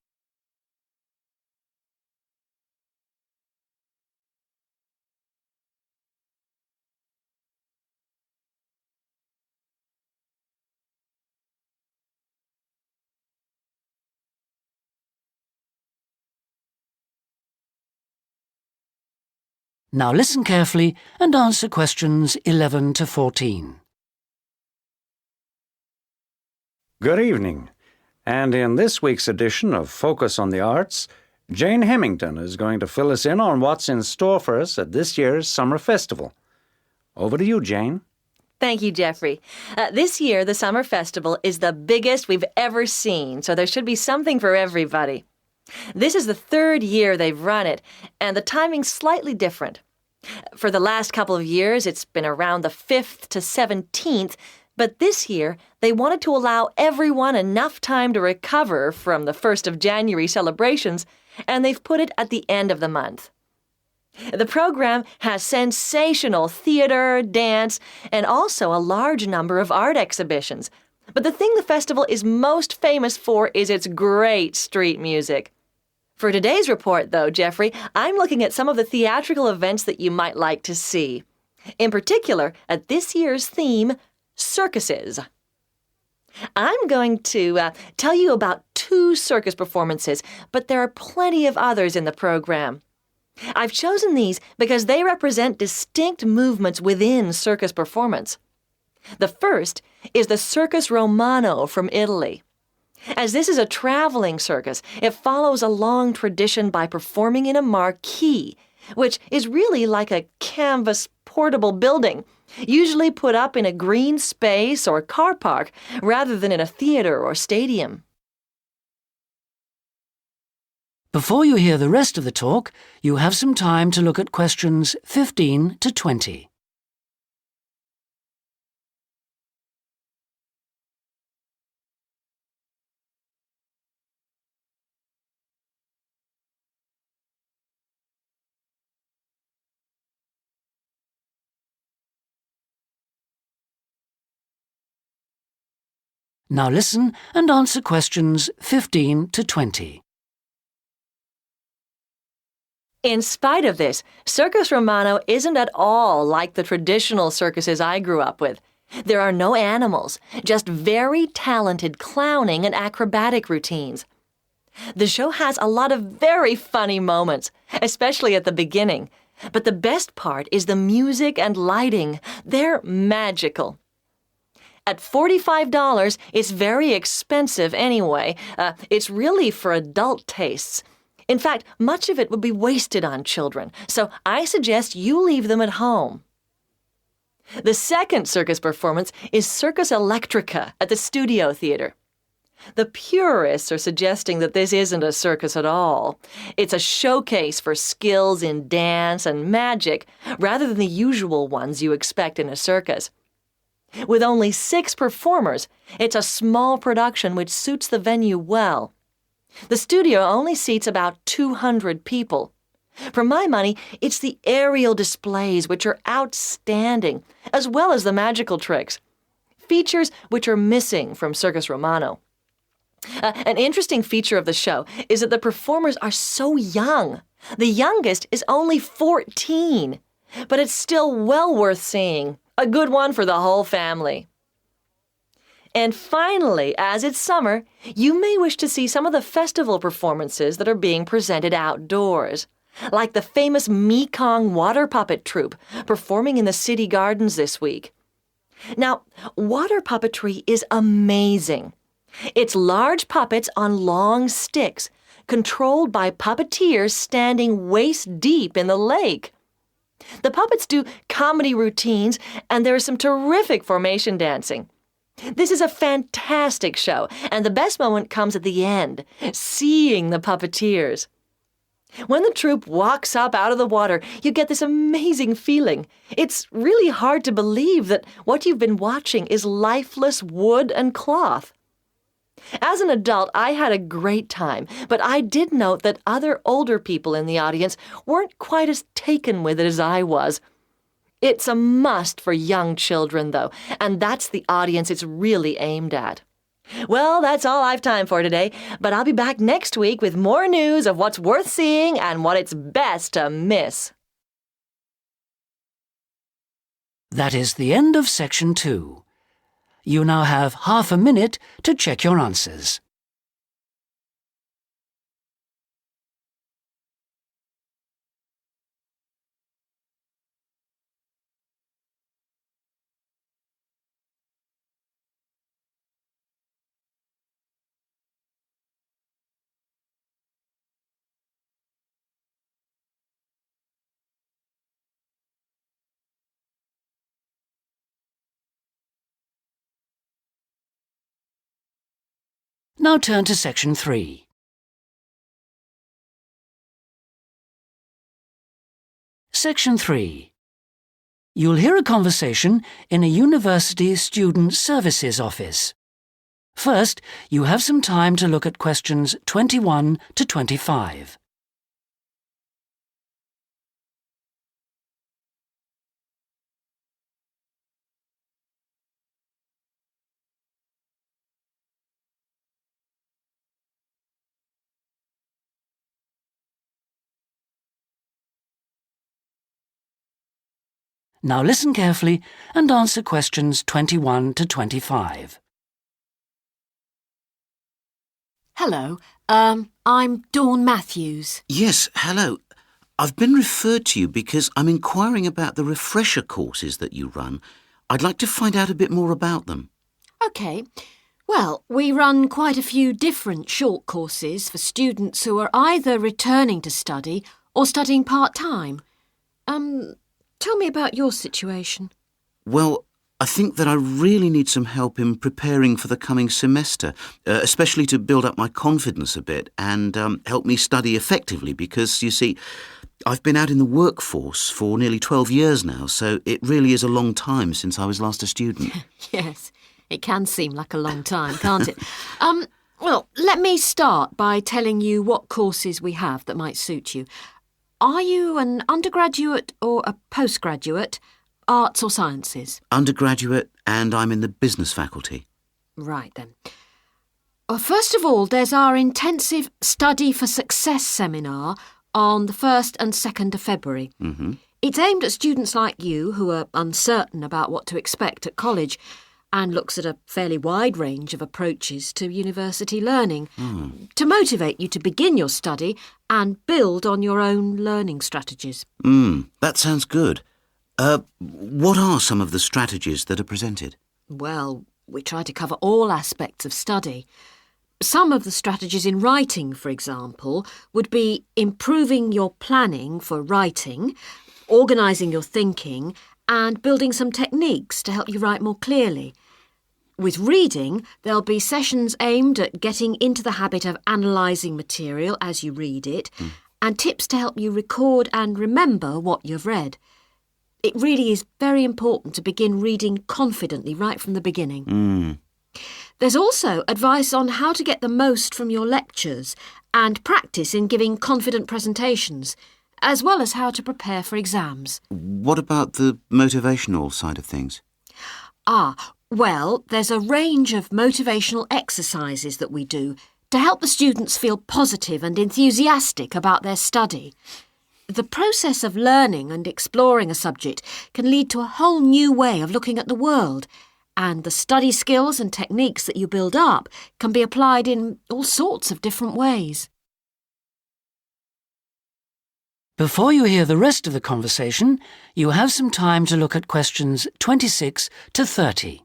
Now listen carefully and answer questions 11 to 14. Good evening. And in this week's edition of Focus on the Arts, Jane Hemington is going to fill us in on what's in store for us at this year's Summer Festival. Over to you, Jane. Thank you, Jeffrey. This year, the Summer Festival is the biggest we've ever seen, so there should be something for everybody. This is the third year they've run it, and the timing's slightly different. For the last couple of years, it's been around the 5th to 17th, but this year, they wanted to allow everyone enough time to recover from the 1st of January celebrations, and they've put it at the end of the month. The program has sensational theater, dance, and also a large number of art exhibitions. But the thing the festival is most famous for is its great street music. For today's report, though, Jeffrey, I'm looking at some of the theatrical events that you might like to see. In particular, at this year's theme, circuses. I'm going to tell you about 2 circus performances, but there are plenty of others in the program. I've chosen these because they represent distinct movements within circus performance. The first is the Circus Romano from Italy. As this is a traveling circus, it follows a long tradition by performing in a marquee, which is really like a canvas portable building, usually put up in a green space or car park rather than in a theater or stadium. Before you hear the rest of the talk, you have some time to look at questions 15 to 20. Now listen and answer questions 15 to 20. In spite of this, Circus Romano isn't at all like the traditional circuses I grew up with. There are no animals, just very talented clowning and acrobatic routines. The show has a lot of very funny moments, especially at the beginning. But the best part is the music and lighting. They're magical. At $45, it's very expensive anyway. It's really for adult tastes. In fact, much of it would be wasted on children, so I suggest you leave them at home. The second circus performance is Circus Electrica at the Studio Theater. The purists are suggesting that this isn't a circus at all. It's a showcase for skills in dance and magic, rather than the usual ones you expect in a circus. With only 6 performers, it's a small production which suits the venue well. The studio only seats about 200 people. For my money, it's the aerial displays which are outstanding, as well as the magical tricks, features which are missing from Circus Romano. An interesting feature of the show is that the performers are so young. The youngest is only 14, but it's still well worth seeing. A good one for the whole family. And finally, as it's summer, you may wish to see some of the festival performances that are being presented outdoors, like the famous Mekong water puppet troupe performing in the city gardens this week. Now, water puppetry is amazing. It's large puppets on long sticks, controlled by puppeteers standing waist deep in the lake. The puppets do comedy routines, and there is some terrific formation dancing. This is a fantastic show, and the best moment comes at the end, seeing the puppeteers. When the troupe walks up out of the water, you get this amazing feeling. It's really hard to believe that what you've been watching is lifeless wood and cloth. As an adult, I had a great time, but I did note that other older people in the audience weren't quite as taken with it as I was. It's a must for young children, though, and that's the audience it's really aimed at. Well, that's all I've time for today, but I'll be back next week with more news of what's worth seeing and what it's best to miss. That is the end of Section 2. You now have half a minute to check your answers. Now turn to Section 3. Section 3. You'll hear a conversation in a university student services office. First, you have some time to look at questions 21 to 25. Now listen carefully and answer questions 21 to 25. Hello, I'm Dawn Matthews. Yes, hello. I've been referred to you because I'm inquiring about the refresher courses that you run. I'd like to find out a bit more about them. OK. Well, we run quite a few different short courses for students who are either returning to study or studying part-time. Tell me about your situation. Well, I think that I really need some help in preparing for the coming semester, especially to build up my confidence a bit and help me study effectively because, you see, I've been out in the workforce for nearly 12 years now, so it really is a long time since I was last a student. Yes, it can seem like a long time, can't it? Well, let me start by telling you what courses we have that might suit you. Are you an undergraduate or a postgraduate, arts or sciences? Undergraduate, and I'm in the business faculty. Right then. Well, first of all, there's our intensive Study for Success seminar on the 1st and 2nd of February. Mm-hmm. It's aimed at students like you who are uncertain about what to expect at college and looks at a fairly wide range of approaches to university learning to motivate you to begin your study and build on your own learning strategies. That sounds good. What are some of the strategies that are presented? Well, we try to cover all aspects of study. Some of the strategies in writing, for example, would be improving your planning for writing, organising your thinking, and building some techniques to help you write more clearly. With reading, there'll be sessions aimed at getting into the habit of analysing material as you read it, and tips to help you record and remember what you've read. It really is very important to begin reading confidently right from the beginning. There's also advice on how to get the most from your lectures and practice in giving confident presentations, as well as how to prepare for exams. What about the motivational side of things? Well, there's a range of motivational exercises that we do to help the students feel positive and enthusiastic about their study. The process of learning and exploring a subject can lead to a whole new way of looking at the world, and the study skills and techniques that you build up can be applied in all sorts of different ways. Before you hear the rest of the conversation, you have some time to look at questions 26 to 30.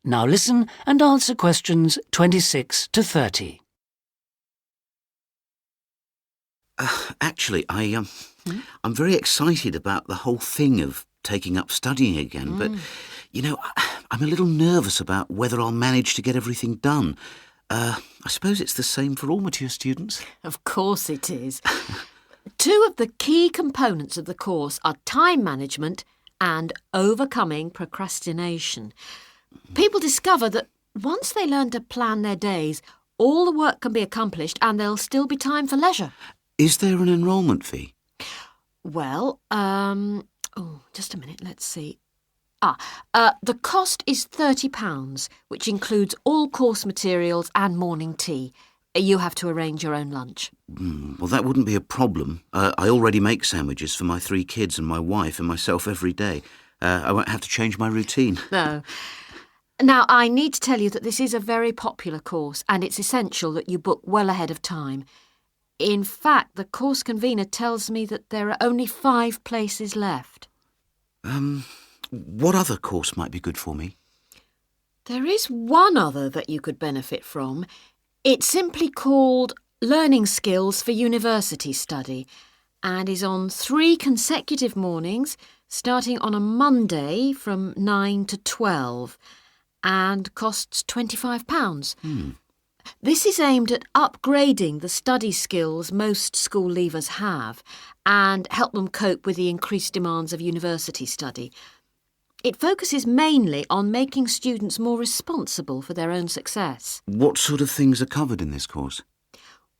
Now listen and answer questions 26 to 30. Actually, I'm very excited about the whole thing of taking up studying again, but, you know, I'm a little nervous about whether I'll manage to get everything done. I suppose it's the same for all mature students. Of course it is. Two of the key components of the course are time management and overcoming procrastination. People discover that once they learn to plan their days, all the work can be accomplished and there'll still be time for leisure. Is there an enrolment fee? Well, just a minute, let's see. The cost is £30, which includes all course materials and morning tea. You have to arrange your own lunch. Well, that wouldn't be a problem. I already make sandwiches for my 3 kids and my wife and myself every day. I won't have to change my routine. No. Now, I need to tell you that this is a very popular course and it's essential that you book well ahead of time. In fact, the course convener tells me that there are only 5 places left. what other course might be good for me? There is one other that you could benefit from. It's simply called Learning Skills for University Study and is on 3 consecutive mornings, starting on a Monday from 9 to 12, and costs £25. This is aimed at upgrading the study skills most school leavers have and help them cope with the increased demands of university study. It focuses mainly on making students more responsible for their own success. What sort of things are covered in this course?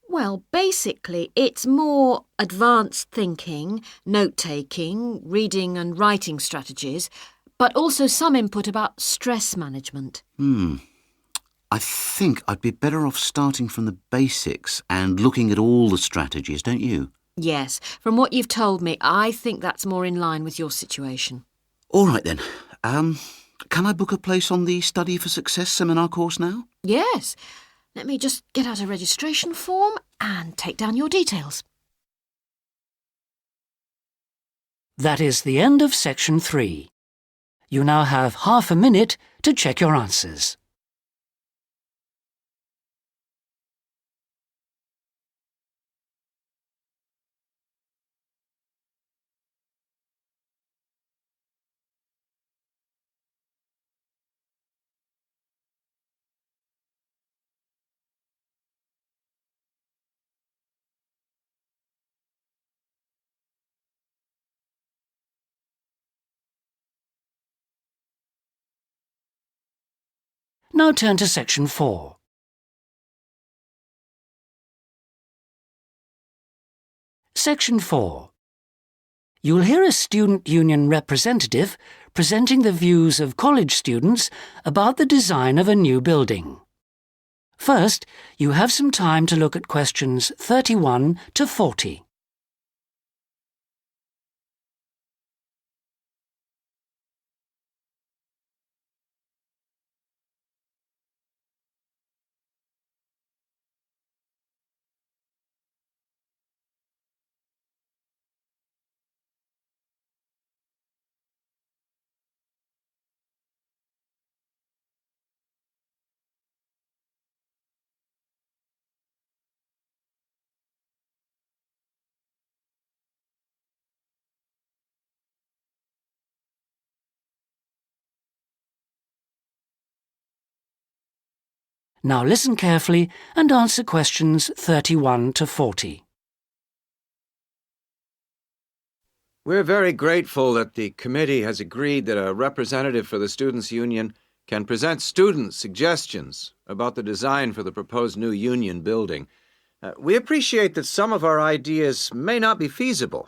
Well, basically, it's more advanced thinking, note-taking, reading and writing strategies, but also some input about stress management. I think I'd be better off starting from the basics and looking at all the strategies, don't you? Yes, from what you've told me, I think that's more in line with your situation. All right then. Can I book a place on the Study for Success seminar course now? Yes. Let me just get out a registration form and take down your details. That is the end of section 3. You now have half a minute to check your answers. Now turn to section 4. Section 4. You'll hear a student union representative presenting the views of college students about the design of a new building. First, you have some time to look at questions 31 to 40. Now listen carefully and answer questions 31 to 40. We're very grateful that the committee has agreed that a representative for the Students' Union can present students' suggestions about the design for the proposed new union building. We appreciate that some of our ideas may not be feasible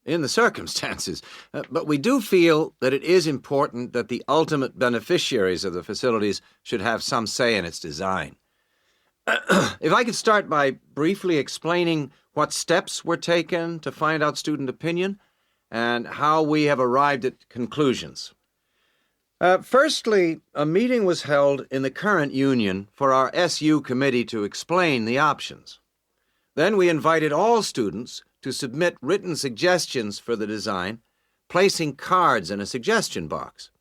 in the circumstances, but we do feel that it is important that the ultimate beneficiaries of the facilities should have some say in its design. If I could start by briefly explaining what steps were taken to find out student opinion and how we have arrived at conclusions. Firstly, a meeting was held in the current union for our SU committee to explain the options. Then we invited all students to submit written suggestions for the design, placing cards in a suggestion box.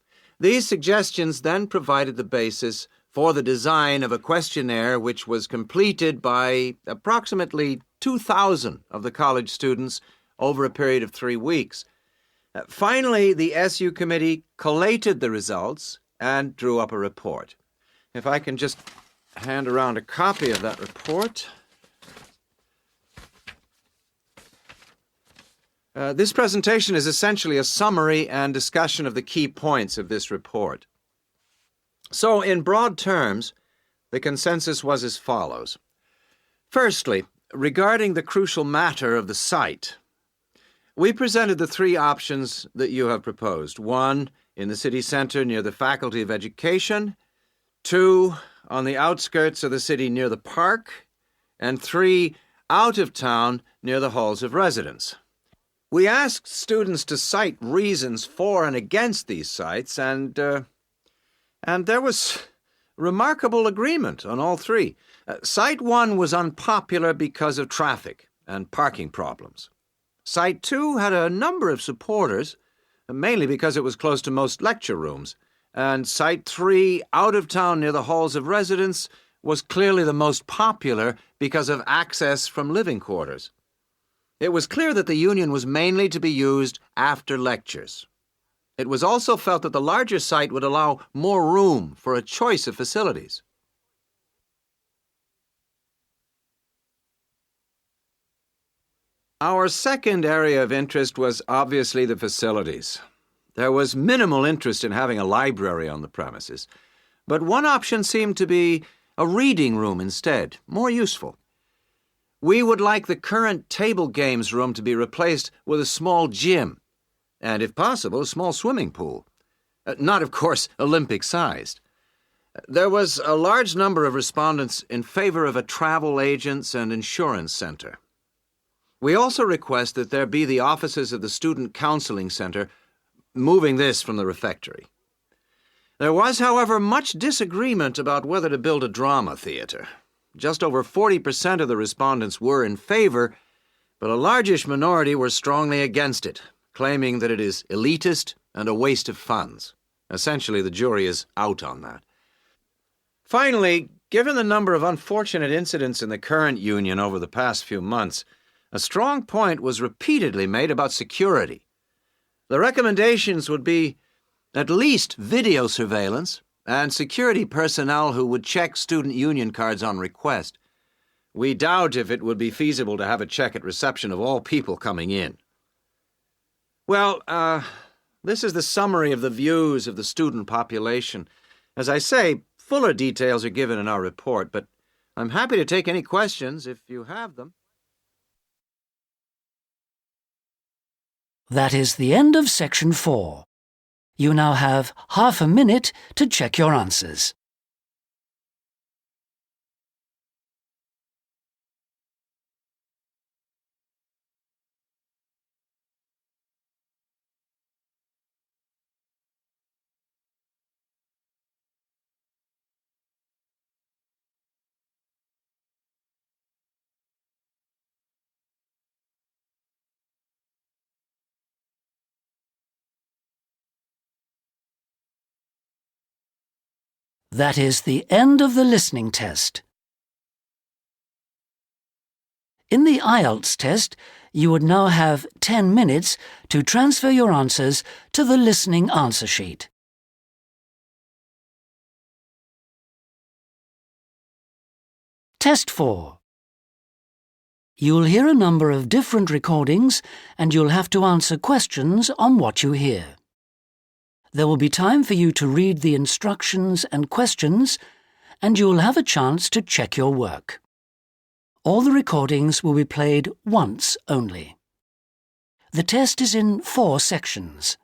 These suggestions then provided the basis for the design of a questionnaire which was completed by approximately 2,000 of the college students over a period of 3 weeks. Finally, the SU committee collated the results and drew up a report. If I can just hand around a copy of that report. This presentation is essentially a summary and discussion of the key points of this report. So, in broad terms, the consensus was as follows. Firstly, regarding the crucial matter of the site, we presented the 3 options that you have proposed. 1, in the city center near the Faculty of Education. 2, on the outskirts of the city near the park. And 3, out of town near the halls of residence. We asked students to cite reasons for and against these sites, and there was remarkable agreement on all 3. Site 1 was unpopular because of traffic and parking problems. Site 2 had a number of supporters, mainly because it was close to most lecture rooms, and Site 3, out of town near the halls of residence, was clearly the most popular because of access from living quarters. It was clear that the union was mainly to be used after lectures. It was also felt that the larger site would allow more room for a choice of facilities. Our second area of interest was obviously the facilities. There was minimal interest in having a library on the premises, but one option seemed to be a reading room instead, more useful. We would like the current table games room to be replaced with a small gym, and if possible, a small swimming pool. Not, of course, Olympic-sized. There was a large number of respondents in favor of a travel agents and insurance center. We also request that there be the offices of the Student Counseling Center, moving this from the refectory. There was, however, much disagreement about whether to build a drama theater. Just over 40% of the respondents were in favor, but a largish minority were strongly against it, claiming that it is elitist and a waste of funds. Essentially, the jury is out on that. Finally, given the number of unfortunate incidents in the current union over the past few months, a strong point was repeatedly made about security. The recommendations would be at least video surveillance and security personnel who would check student union cards on request. We doubt if it would be feasible to have a check at reception of all people coming in. Well, this is the summary of the views of the student population. As I say, fuller details are given in our report, but I'm happy to take any questions if you have them. That is the end of section 4. You now have half a minute to check your answers. That is the end of the listening test. In the IELTS test, you would now have 10 minutes to transfer your answers to the listening answer sheet. Test 4. You'll hear a number of different recordings and you'll have to answer questions on what you hear. There will be time for you to read the instructions and questions, and you'll have a chance to check your work. All the recordings will be played once only. The test is in 4 sections.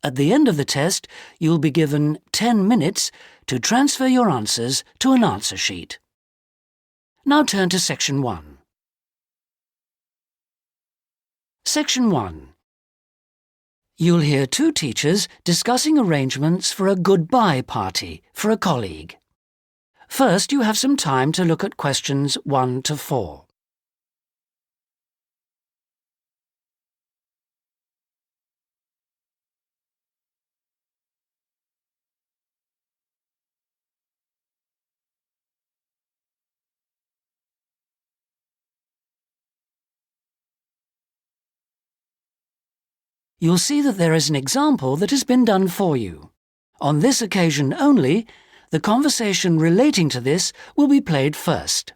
At the end of the test, you'll be given 10 minutes to transfer your answers to an answer sheet. Now turn to Section 1. Section 1. You'll hear 2 teachers discussing arrangements for a goodbye party for a colleague. First, you have some time to look at questions 1 to 4. You'll see that there is an example that has been done for you. On this occasion only, the conversation relating to this will be played first.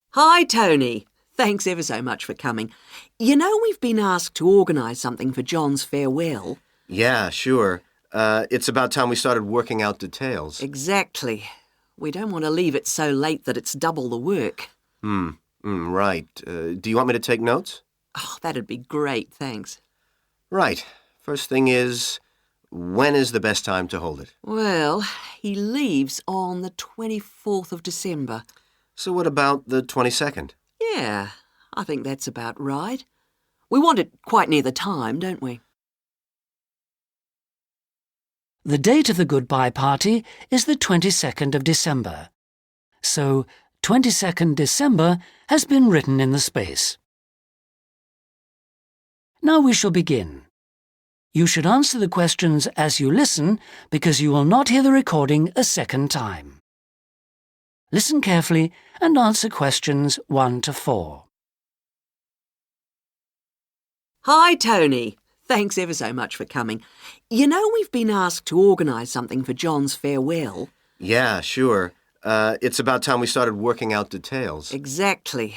Hi, Tony. Thanks ever so much for coming. You know we've been asked to organise something for John's farewell. Yeah, sure. It's about time we started working out details. Exactly. We don't want to leave it so late that it's double the work. Right. Do you want me to take notes? Oh, that'd be great, thanks. Right. First thing is, when is the best time to hold it? Well, he leaves on the 24th of December. So what about the 22nd? Yeah, I think that's about right. We want it quite near the time, don't we? The date of the goodbye party is the 22nd of December. So, 22nd December has been written in the space. Now we shall begin. You should answer the questions as you listen because you will not hear the recording a second time. Listen carefully and answer questions 1 to 4. Hi, Tony. Thanks ever so much for coming. You know we've been asked to organise something for John's farewell. Yeah, sure. It's about time we started working out details. Exactly.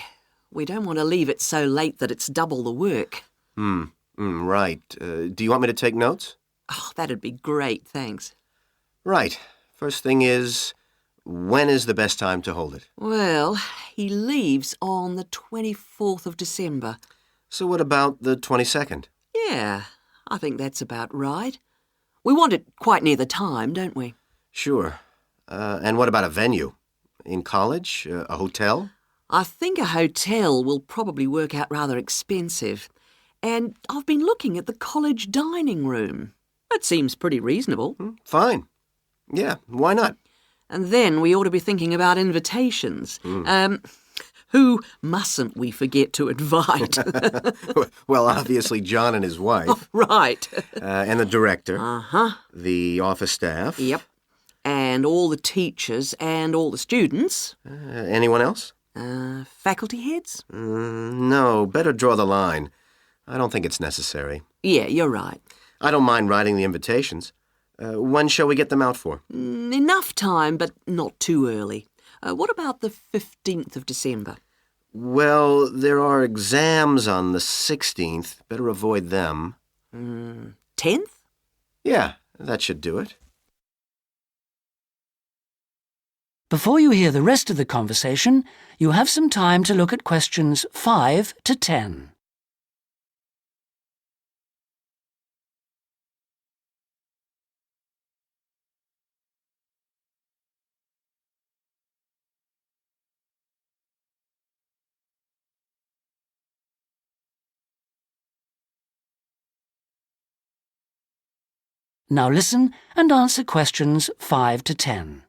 We don't want to leave it so late that it's double the work. Right. Do you want me to take notes? Oh, that'd be great, thanks. Right. First thing is, when is the best time to hold it? Well, he leaves on the 24th of December. So what about the 22nd? Yeah, I think that's about right. We want it quite near the time, don't we? Sure. And what about a venue? In college? A hotel? I think a hotel will probably work out rather expensive. And I've been looking at the college dining room. That seems pretty reasonable. Fine. Yeah, why not? And then we ought to be thinking about invitations. Who mustn't we forget to invite? Well, obviously John and his wife. Oh, right. And the director. Uh-huh. The office staff. Yep. And all the teachers and all the students. Anyone else? Faculty heads? No, better draw the line. I don't think it's necessary. Yeah, you're right. I don't mind writing the invitations. When shall we get them out for? Enough time, but not too early. What about the 15th of December? Well, there are exams on the 16th. Better avoid them. 10th? Yeah, that should do it. Before you hear the rest of the conversation, you have some time to look at questions 5 to 10. Now listen and answer questions 5 to 10.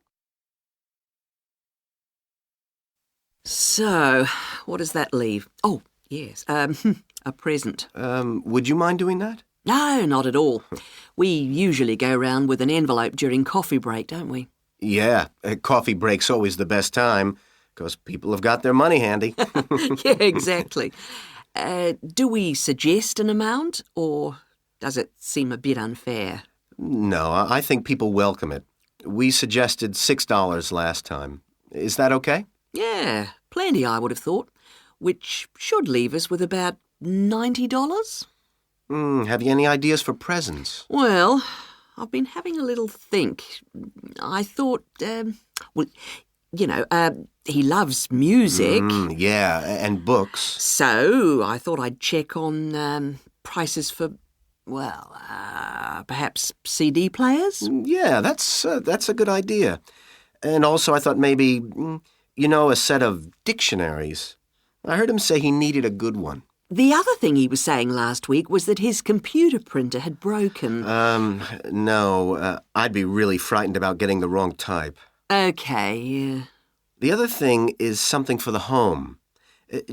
So, what does that leave? Oh, yes, a present. Would you mind doing that? No, not at all. We usually go round with an envelope during coffee break, don't we? Yeah, coffee break's always the best time, because people have got their money handy. Yeah, exactly. Do we suggest an amount, or does it seem a bit unfair? No, I think people welcome it. We suggested $6 last time. Is that okay? Yeah, plenty, I would have thought, which should leave us with about $90. Have you any ideas for presents? Well, I've been having a little think. I thought, he loves music. Yeah, and books. So I thought I'd check on prices for, perhaps CD players? Yeah, that's a good idea. And also I thought maybe, a set of dictionaries. I heard him say he needed a good one. The other thing he was saying last week was that his computer printer had broken. No, I'd be really frightened about getting the wrong type. Okay, yeah. The other thing is something for the home.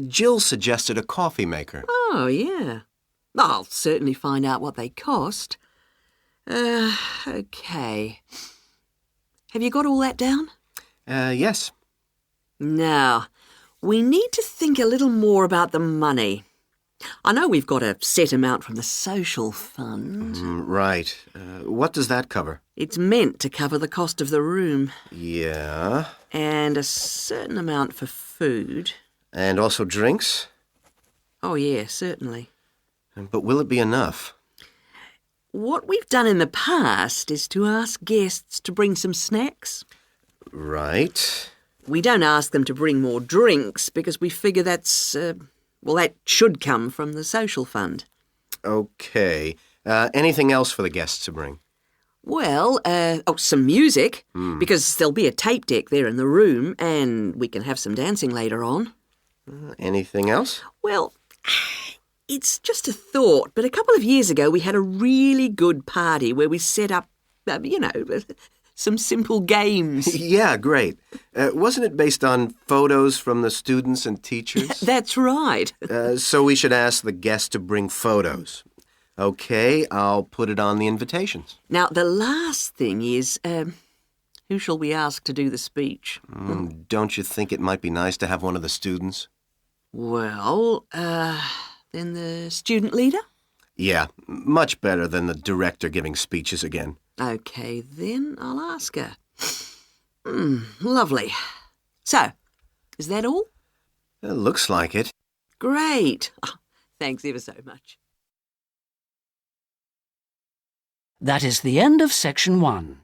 Jill suggested a coffee maker. Oh, yeah. I'll certainly find out what they cost. Okay. Have you got all that down? Yes. Now, we need to think a little more about the money. I know we've got a set amount from the social fund. Right. What does that cover? It's meant to cover the cost of the room. Yeah. And a certain amount for food. And also drinks? Oh, yeah, certainly. But will it be enough? What we've done in the past is to ask guests to bring some snacks. Right. We don't ask them to bring more drinks because we figure that should come from the social fund. Okay. Anything else for the guests to bring? Well, some music, because there'll be a tape deck there in the room, and we can have some dancing later on. Anything else? Well, it's just a thought, but a couple of years ago we had a really good party where we set up, some simple games. Yeah, great. Wasn't it based on photos from the students and teachers? That's right. So we should ask the guests to bring photos. Okay, I'll put it on the invitations. Now, the last thing is, who shall we ask to do the speech? Don't you think it might be nice to have one of the students? Well, then the student leader? Yeah, much better than the director giving speeches again. Okay, then I'll ask her. Lovely. So, is that all? It looks like it. Great. Oh, thanks ever so much. That is the end of section 1.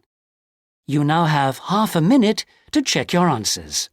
You now have half a minute to check your answers.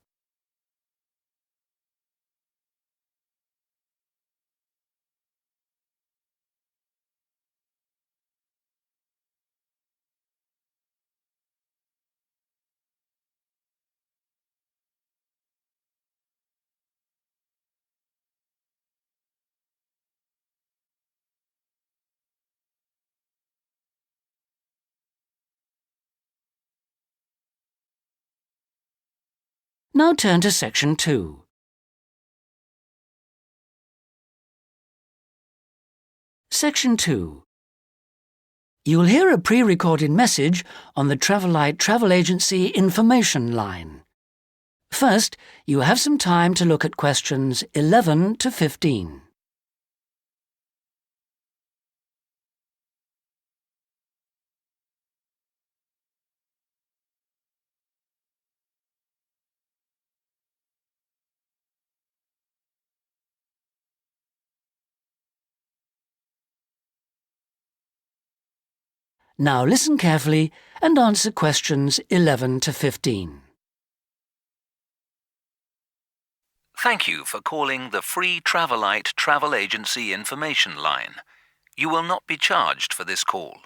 Now turn to section 2. Section 2. You will hear a pre-recorded message on the Travelite Travel Agency information line. First, you have some time to look at questions 11 to 15. Now listen carefully and answer questions 11 to 15. Thank you for calling the free Travelite Travel Agency information line. You will not be charged for this call.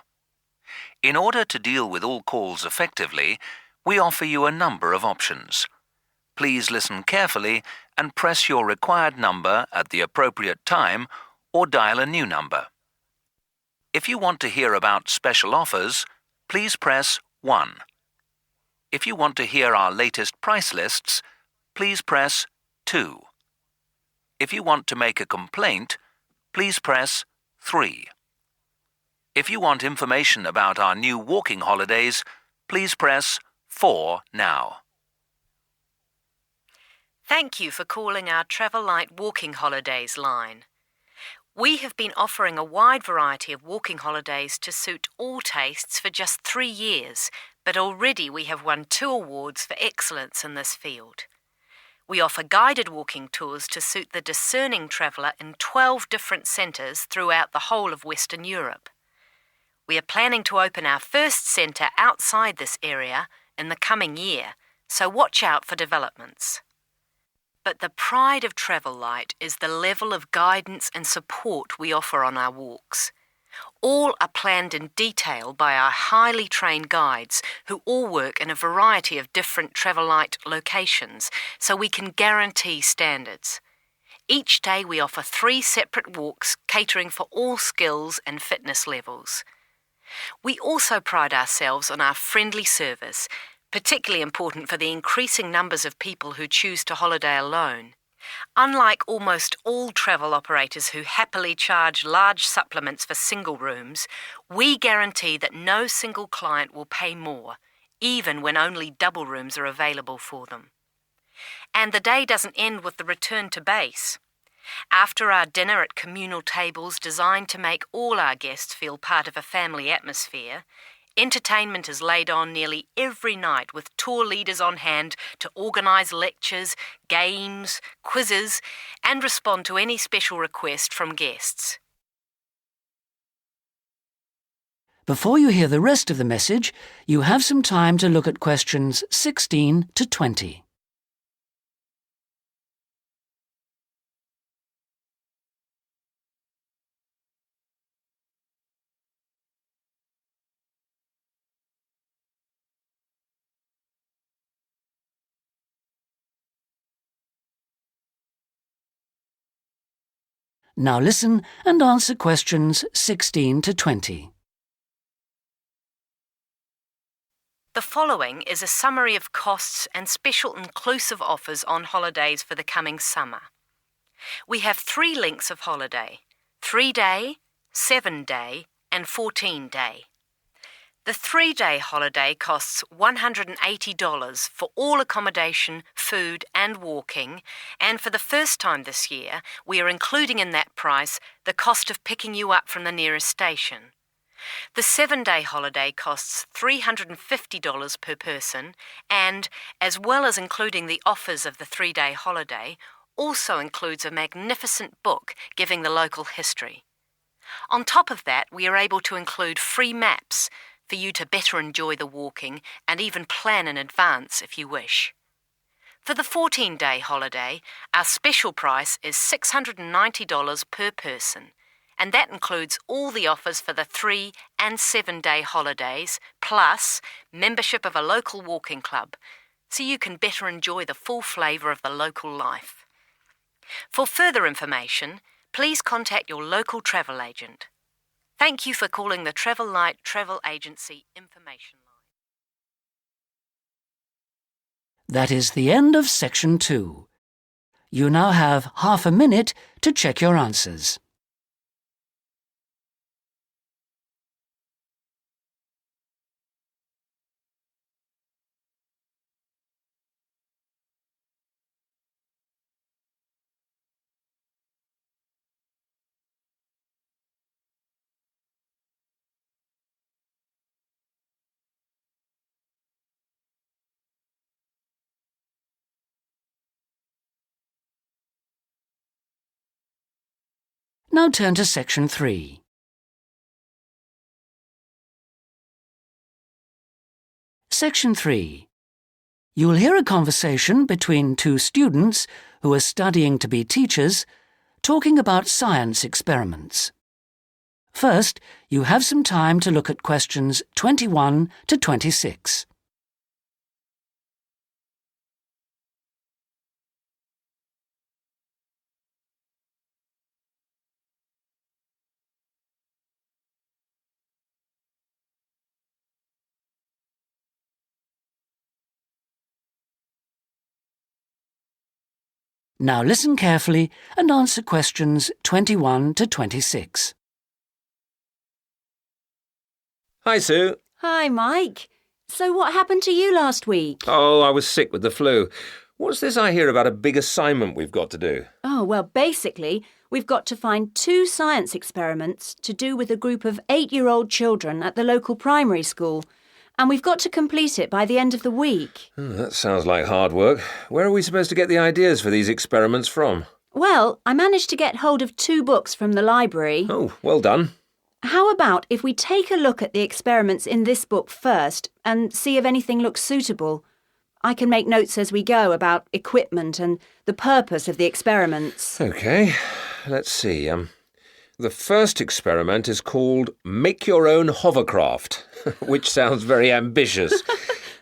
In order to deal with all calls effectively, we offer you a number of options. Please listen carefully and press your required number at the appropriate time or dial a new number. If you want to hear about special offers, please press 1. If you want to hear our latest price lists, please press 2. If you want to make a complaint, please press 3. If you want information about our new walking holidays, please press 4 now. Thank you for calling our Travelite Walking Holidays line. We have been offering a wide variety of walking holidays to suit all tastes for just 3 years, but already we have won 2 awards for excellence in this field. We offer guided walking tours to suit the discerning traveller in 12 different centres throughout the whole of Western Europe. We are planning to open our first centre outside this area in the coming year, so watch out for developments. But the pride of Travelite is the level of guidance and support we offer on our walks. All are planned in detail by our highly trained guides who all work in a variety of different Travelite locations, so we can guarantee standards. Each day we offer 3 separate walks catering for all skills and fitness levels. We also pride ourselves on our friendly service, particularly important for the increasing numbers of people who choose to holiday alone. Unlike almost all travel operators who happily charge large supplements for single rooms, we guarantee that no single client will pay more, even when only double rooms are available for them. And the day doesn't end with the return to base. After our dinner at communal tables designed to make all our guests feel part of a family atmosphere, entertainment is laid on nearly every night with tour leaders on hand to organise lectures, games, quizzes, and respond to any special request from guests. Before you hear the rest of the message, you have some time to look at questions 16 to 20. Now listen and answer questions 16 to 20. The following is a summary of costs and special inclusive offers on holidays for the coming summer. We have 3 lengths of holiday: 3-day, 7-day and 14-day. The 3-day holiday costs $180 for all accommodation, food and walking, and for the first time this year, we are including in that price the cost of picking you up from the nearest station. The 7-day holiday costs $350 per person and, as well as including the offers of the 3-day holiday, also includes a magnificent book giving the local history. On top of that, we are able to include free maps for you to better enjoy the walking and even plan in advance if you wish. For the 14-day holiday, our special price is $690 per person, and that includes all the offers for the 3- and 7-day holidays, plus membership of a local walking club, so you can better enjoy the full flavour of the local life. For further information, please contact your local travel agent. Thank you for calling the Travel Light Travel Agency Information Line. That is the end of section 2. You now have half a minute to check your answers. Now turn to section 3. Section 3. You'll hear a conversation between 2 students who are studying to be teachers, talking about science experiments. First, you have some time to look at questions 21 to 26. Now listen carefully and answer questions 21 to 26. Hi, Sue. Hi, Mike. So what happened to you last week? Oh, I was sick with the flu. What's this I hear about a big assignment we've got to do? Oh, well, basically, we've got to find 2 science experiments to do with a group of 8-year-old children at the local primary school. And we've got to complete it by the end of the week. That sounds like hard work. Where are we supposed to get the ideas for these experiments from? Well, I managed to get hold of 2 books from the library. Oh, well done. How about if we take a look at the experiments in this book first and see if anything looks suitable? I can make notes as we go about equipment and the purpose of the experiments. OK, let's see. The first experiment is called Make Your Own Hovercraft, which sounds very ambitious.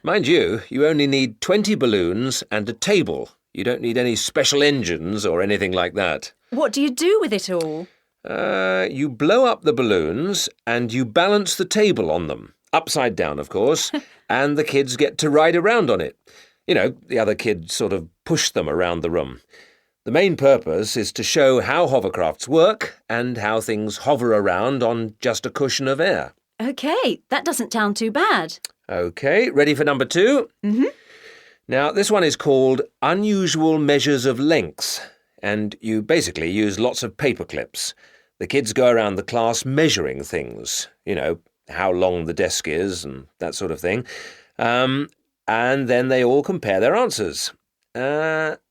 Mind you, you only need 20 balloons and a table. You don't need any special engines or anything like that. What do you do with it all? You blow up the balloons and you balance the table on them, upside down, of course, and the kids get to ride around on it. You know, the other kids sort of push them around the room. The main purpose is to show how hovercrafts work and how things hover around on just a cushion of air. OK, that doesn't sound too bad. OK, ready for number 2? Mm-hmm. Now, this one is called Unusual Measures of Lengths, and you basically use lots of paper clips. The kids go around the class measuring things, you know, how long the desk is and that sort of thing, and then they all compare their answers.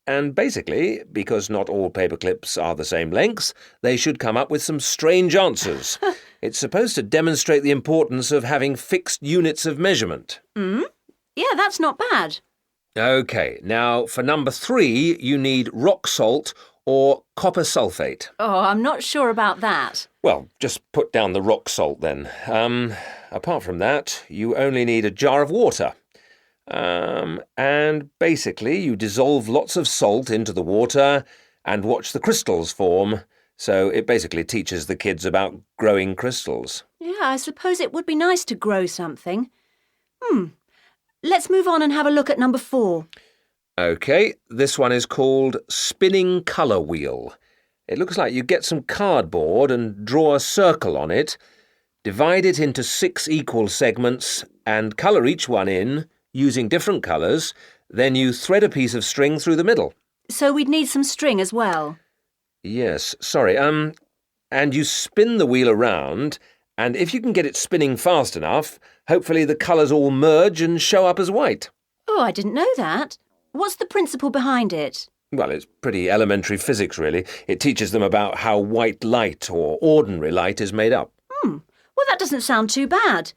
And basically, because not all paper clips are the same length, they should come up with some strange answers. It's supposed to demonstrate the importance of having fixed units of measurement. Yeah, that's not bad. OK, now for number 3, you need rock salt or copper sulfate. Oh, I'm not sure about that. Well, just put down the rock salt then. Apart from that, you only need a jar of water. And basically you dissolve lots of salt into the water and watch the crystals form. So it basically teaches the kids about growing crystals. Yeah, I suppose it would be nice to grow something. Let's move on and have a look at number 4. OK, this one is called Spinning Colour Wheel. It looks like you get some cardboard and draw a circle on it, divide it into 6 equal segments and colour each one in using different colours, then you thread a piece of string through the middle. So we'd need some string as well. Yes, sorry, and you spin the wheel around, and if you can get it spinning fast enough, hopefully the colours all merge and show up as white. Oh, I didn't know that. What's the principle behind it? Well, it's pretty elementary physics, really. It teaches them about how white light or ordinary light is made up. Well, that doesn't sound too bad.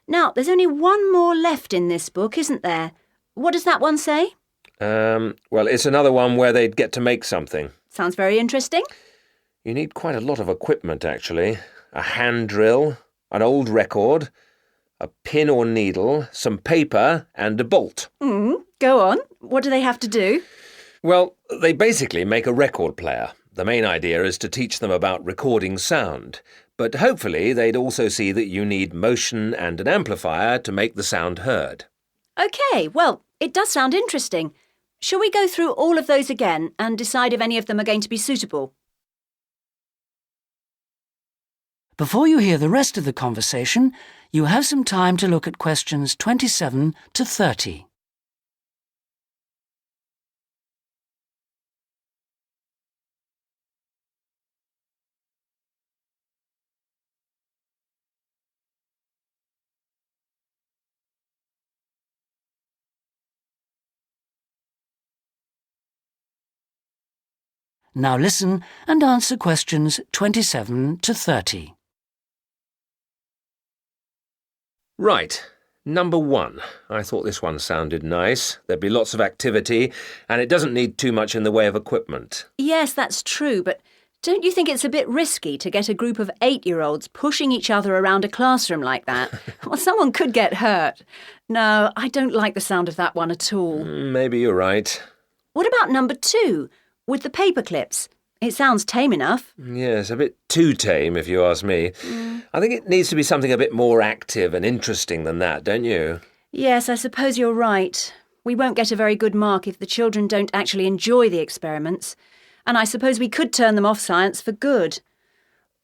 Now, there's only one more left in this book, isn't there? What does that one say? Well, it's another one where they'd get to make something. Sounds very interesting. You need quite a lot of equipment, actually. A hand drill, an old record, a pin or needle, some paper, and a bolt. Go on. What do they have to do? Well, they basically make a record player. The main idea is to teach them about recording sound, but hopefully they'd also see that you need motion and an amplifier to make the sound heard. OK, well, it does sound interesting. Shall we go through all of those again and decide if any of them are going to be suitable? Before you hear the rest of the conversation, you have some time to look at questions 27 to 30. Now listen and answer questions 27 to 30. Right, number 1. I thought this one sounded nice. There'd be lots of activity, and it doesn't need too much in the way of equipment. Yes, that's true, but don't you think it's a bit risky to get a group of 8-year-olds pushing each other around a classroom like that? Well, someone could get hurt. No, I don't like the sound of that one at all. Maybe you're right. What about number 2, with the paper clips? It sounds tame enough. Yes, a bit too tame, if you ask me. I think it needs to be something a bit more active and interesting than that, don't you? Yes, I suppose you're right. We won't get a very good mark if the children don't actually enjoy the experiments. And I suppose we could turn them off science for good.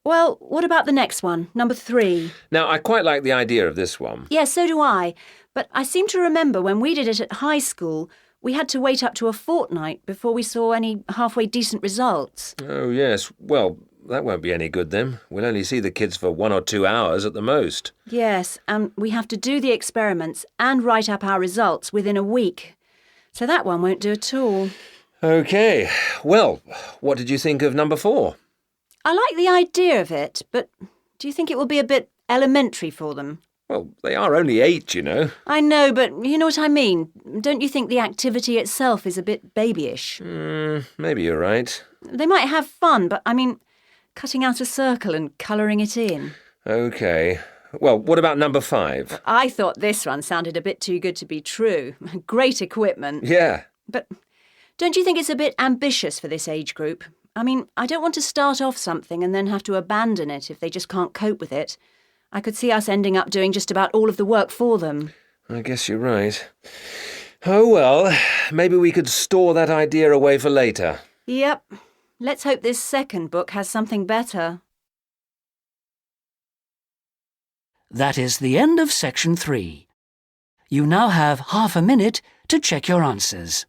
Well, what about the next one, number 3? Now, I quite like the idea of this one. Yes, so do I. But I seem to remember when we did it at high school, we had to wait up to a fortnight before we saw any halfway decent results. Oh, yes. Well, that won't be any good then. We'll only see the kids for 1 or 2 hours at the most. Yes, and we have to do the experiments and write up our results within a week. So that one won't do at all. OK. Well, what did you think of number 4? I like the idea of it, but do you think it will be a bit elementary for them? Well, they are only 8, you know. I know, but you know what I mean. Don't you think the activity itself is a bit babyish? Maybe you're right. They might have fun, but I mean, cutting out a circle and colouring it in. OK. Well, what about number 5? I thought this one sounded a bit too good to be true. Great equipment. Yeah. But don't you think it's a bit ambitious for this age group? I mean, I don't want to start off something and then have to abandon it if they just can't cope with it. I could see us ending up doing just about all of the work for them. I guess you're right. Oh, well, maybe we could store that idea away for later. Yep. Let's hope this second book has something better. That is the end of section 3. You now have half a minute to check your answers.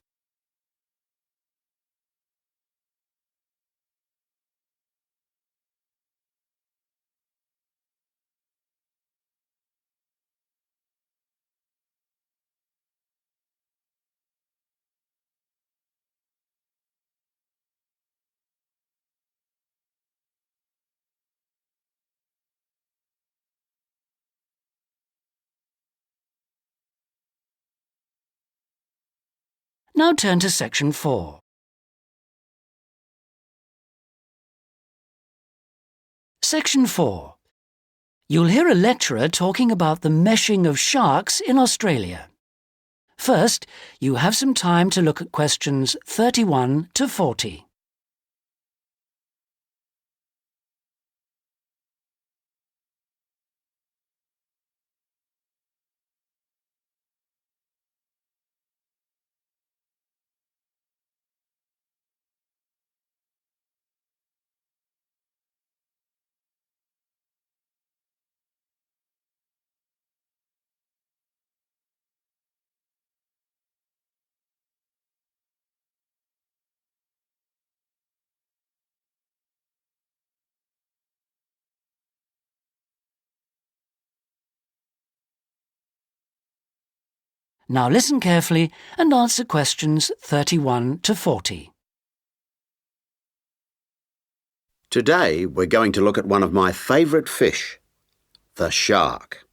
Now turn to section 4. Section 4. You'll hear a lecturer talking about the meshing of sharks in Australia. First, you have some time to look at questions 31 to 40. Now listen carefully and answer questions 31 to 40. Today we're going to look at one of my favourite fish, the shark.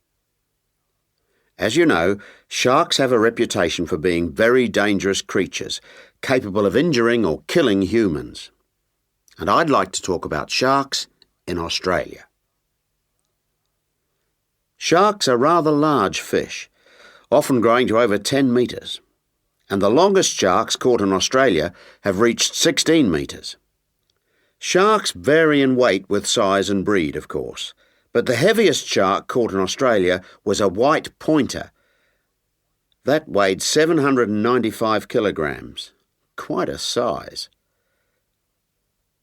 As you know, sharks have a reputation for being very dangerous creatures, capable of injuring or killing humans. And I'd like to talk about sharks in Australia. Sharks are rather large fish, often growing to over 10 metres, and the longest sharks caught in Australia have reached 16 metres. Sharks vary in weight with size and breed, of course, but the heaviest shark caught in Australia was a white pointer. That weighed 795 kilograms. Quite a size.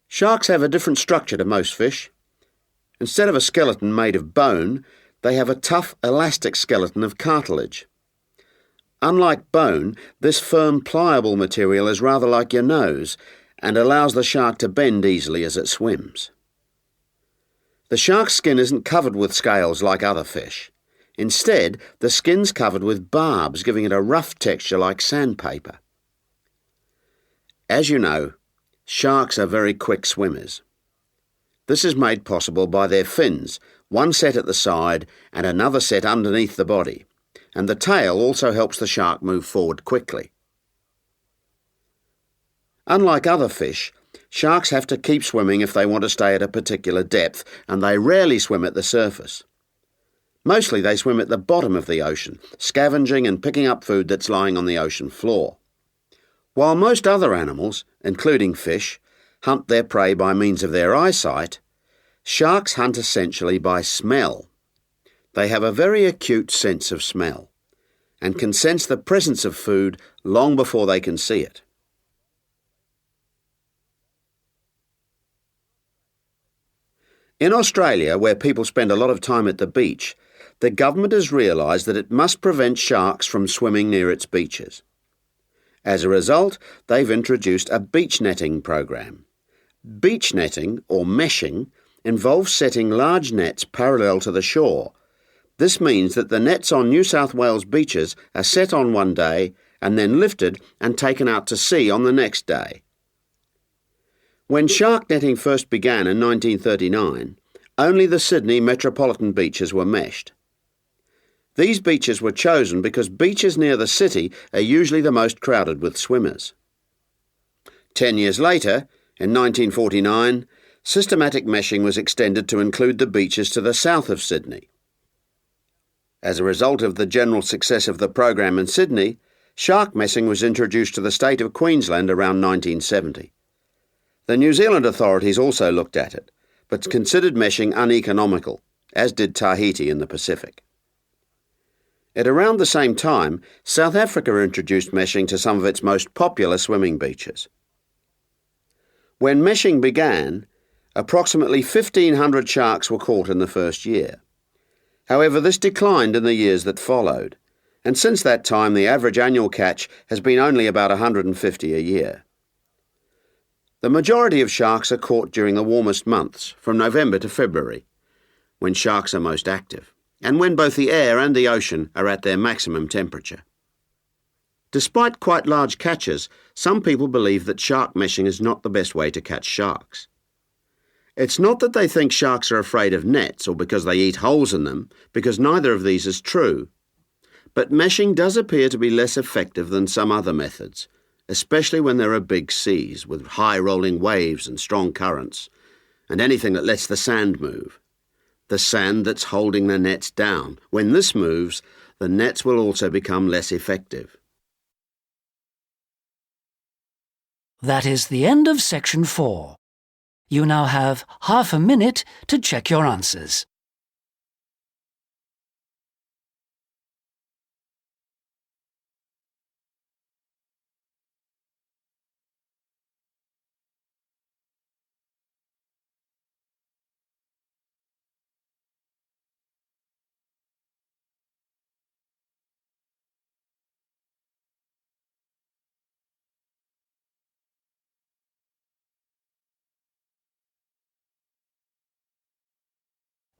Sharks have a different structure to most fish. Instead of a skeleton made of bone, they have a tough, elastic skeleton of cartilage. Unlike bone, this firm, pliable material is rather like your nose and allows the shark to bend easily as it swims. The shark's skin isn't covered with scales like other fish. Instead, the skin's covered with barbs, giving it a rough texture like sandpaper. As you know, sharks are very quick swimmers. This is made possible by their fins, one set at the side and another set underneath the body, and the tail also helps the shark move forward quickly. Unlike other fish, sharks have to keep swimming if they want to stay at a particular depth, and they rarely swim at the surface. Mostly they swim at the bottom of the ocean, scavenging and picking up food that's lying on the ocean floor. While most other animals, including fish, hunt their prey by means of their eyesight, sharks hunt essentially by smell. They have a very acute sense of smell, and can sense the presence of food long before they can see it. In Australia, where people spend a lot of time at the beach, the government has realised that it must prevent sharks from swimming near its beaches. As a result, they've introduced a beach netting program. Beach netting, or meshing, involves setting large nets parallel to the shore. This means that the nets on New South Wales beaches are set on one day and then lifted and taken out to sea on the next day. When shark netting first began in 1939, only the Sydney metropolitan beaches were meshed. These beaches were chosen because beaches near the city are usually the most crowded with swimmers. 10 years later, in 1949, systematic meshing was extended to include the beaches to the south of Sydney. As a result of the general success of the program in Sydney, shark meshing was introduced to the state of Queensland around 1970. The New Zealand authorities also looked at it, but considered meshing uneconomical, as did Tahiti in the Pacific. At around the same time, South Africa introduced meshing to some of its most popular swimming beaches. When meshing began, approximately 1,500 sharks were caught in the first year. However, this declined in the years that followed, and since that time the average annual catch has been only about 150 a year. The majority of sharks are caught during the warmest months, from November to February, when sharks are most active, and when both the air and the ocean are at their maximum temperature. Despite quite large catches, some people believe that shark meshing is not the best way to catch sharks. It's not that they think sharks are afraid of nets or because they eat holes in them, because neither of these is true. But meshing does appear to be less effective than some other methods, especially when there are big seas with high rolling waves and strong currents, and anything that lets the sand move. The sand that's holding the nets down. When this moves, the nets will also become less effective. That is the end of section 4. You now have half a minute to check your answers.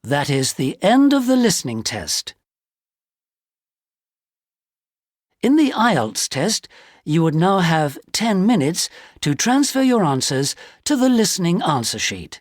That is the end of the listening test. In the IELTS test, you would now have 10 minutes to transfer your answers to the listening answer sheet.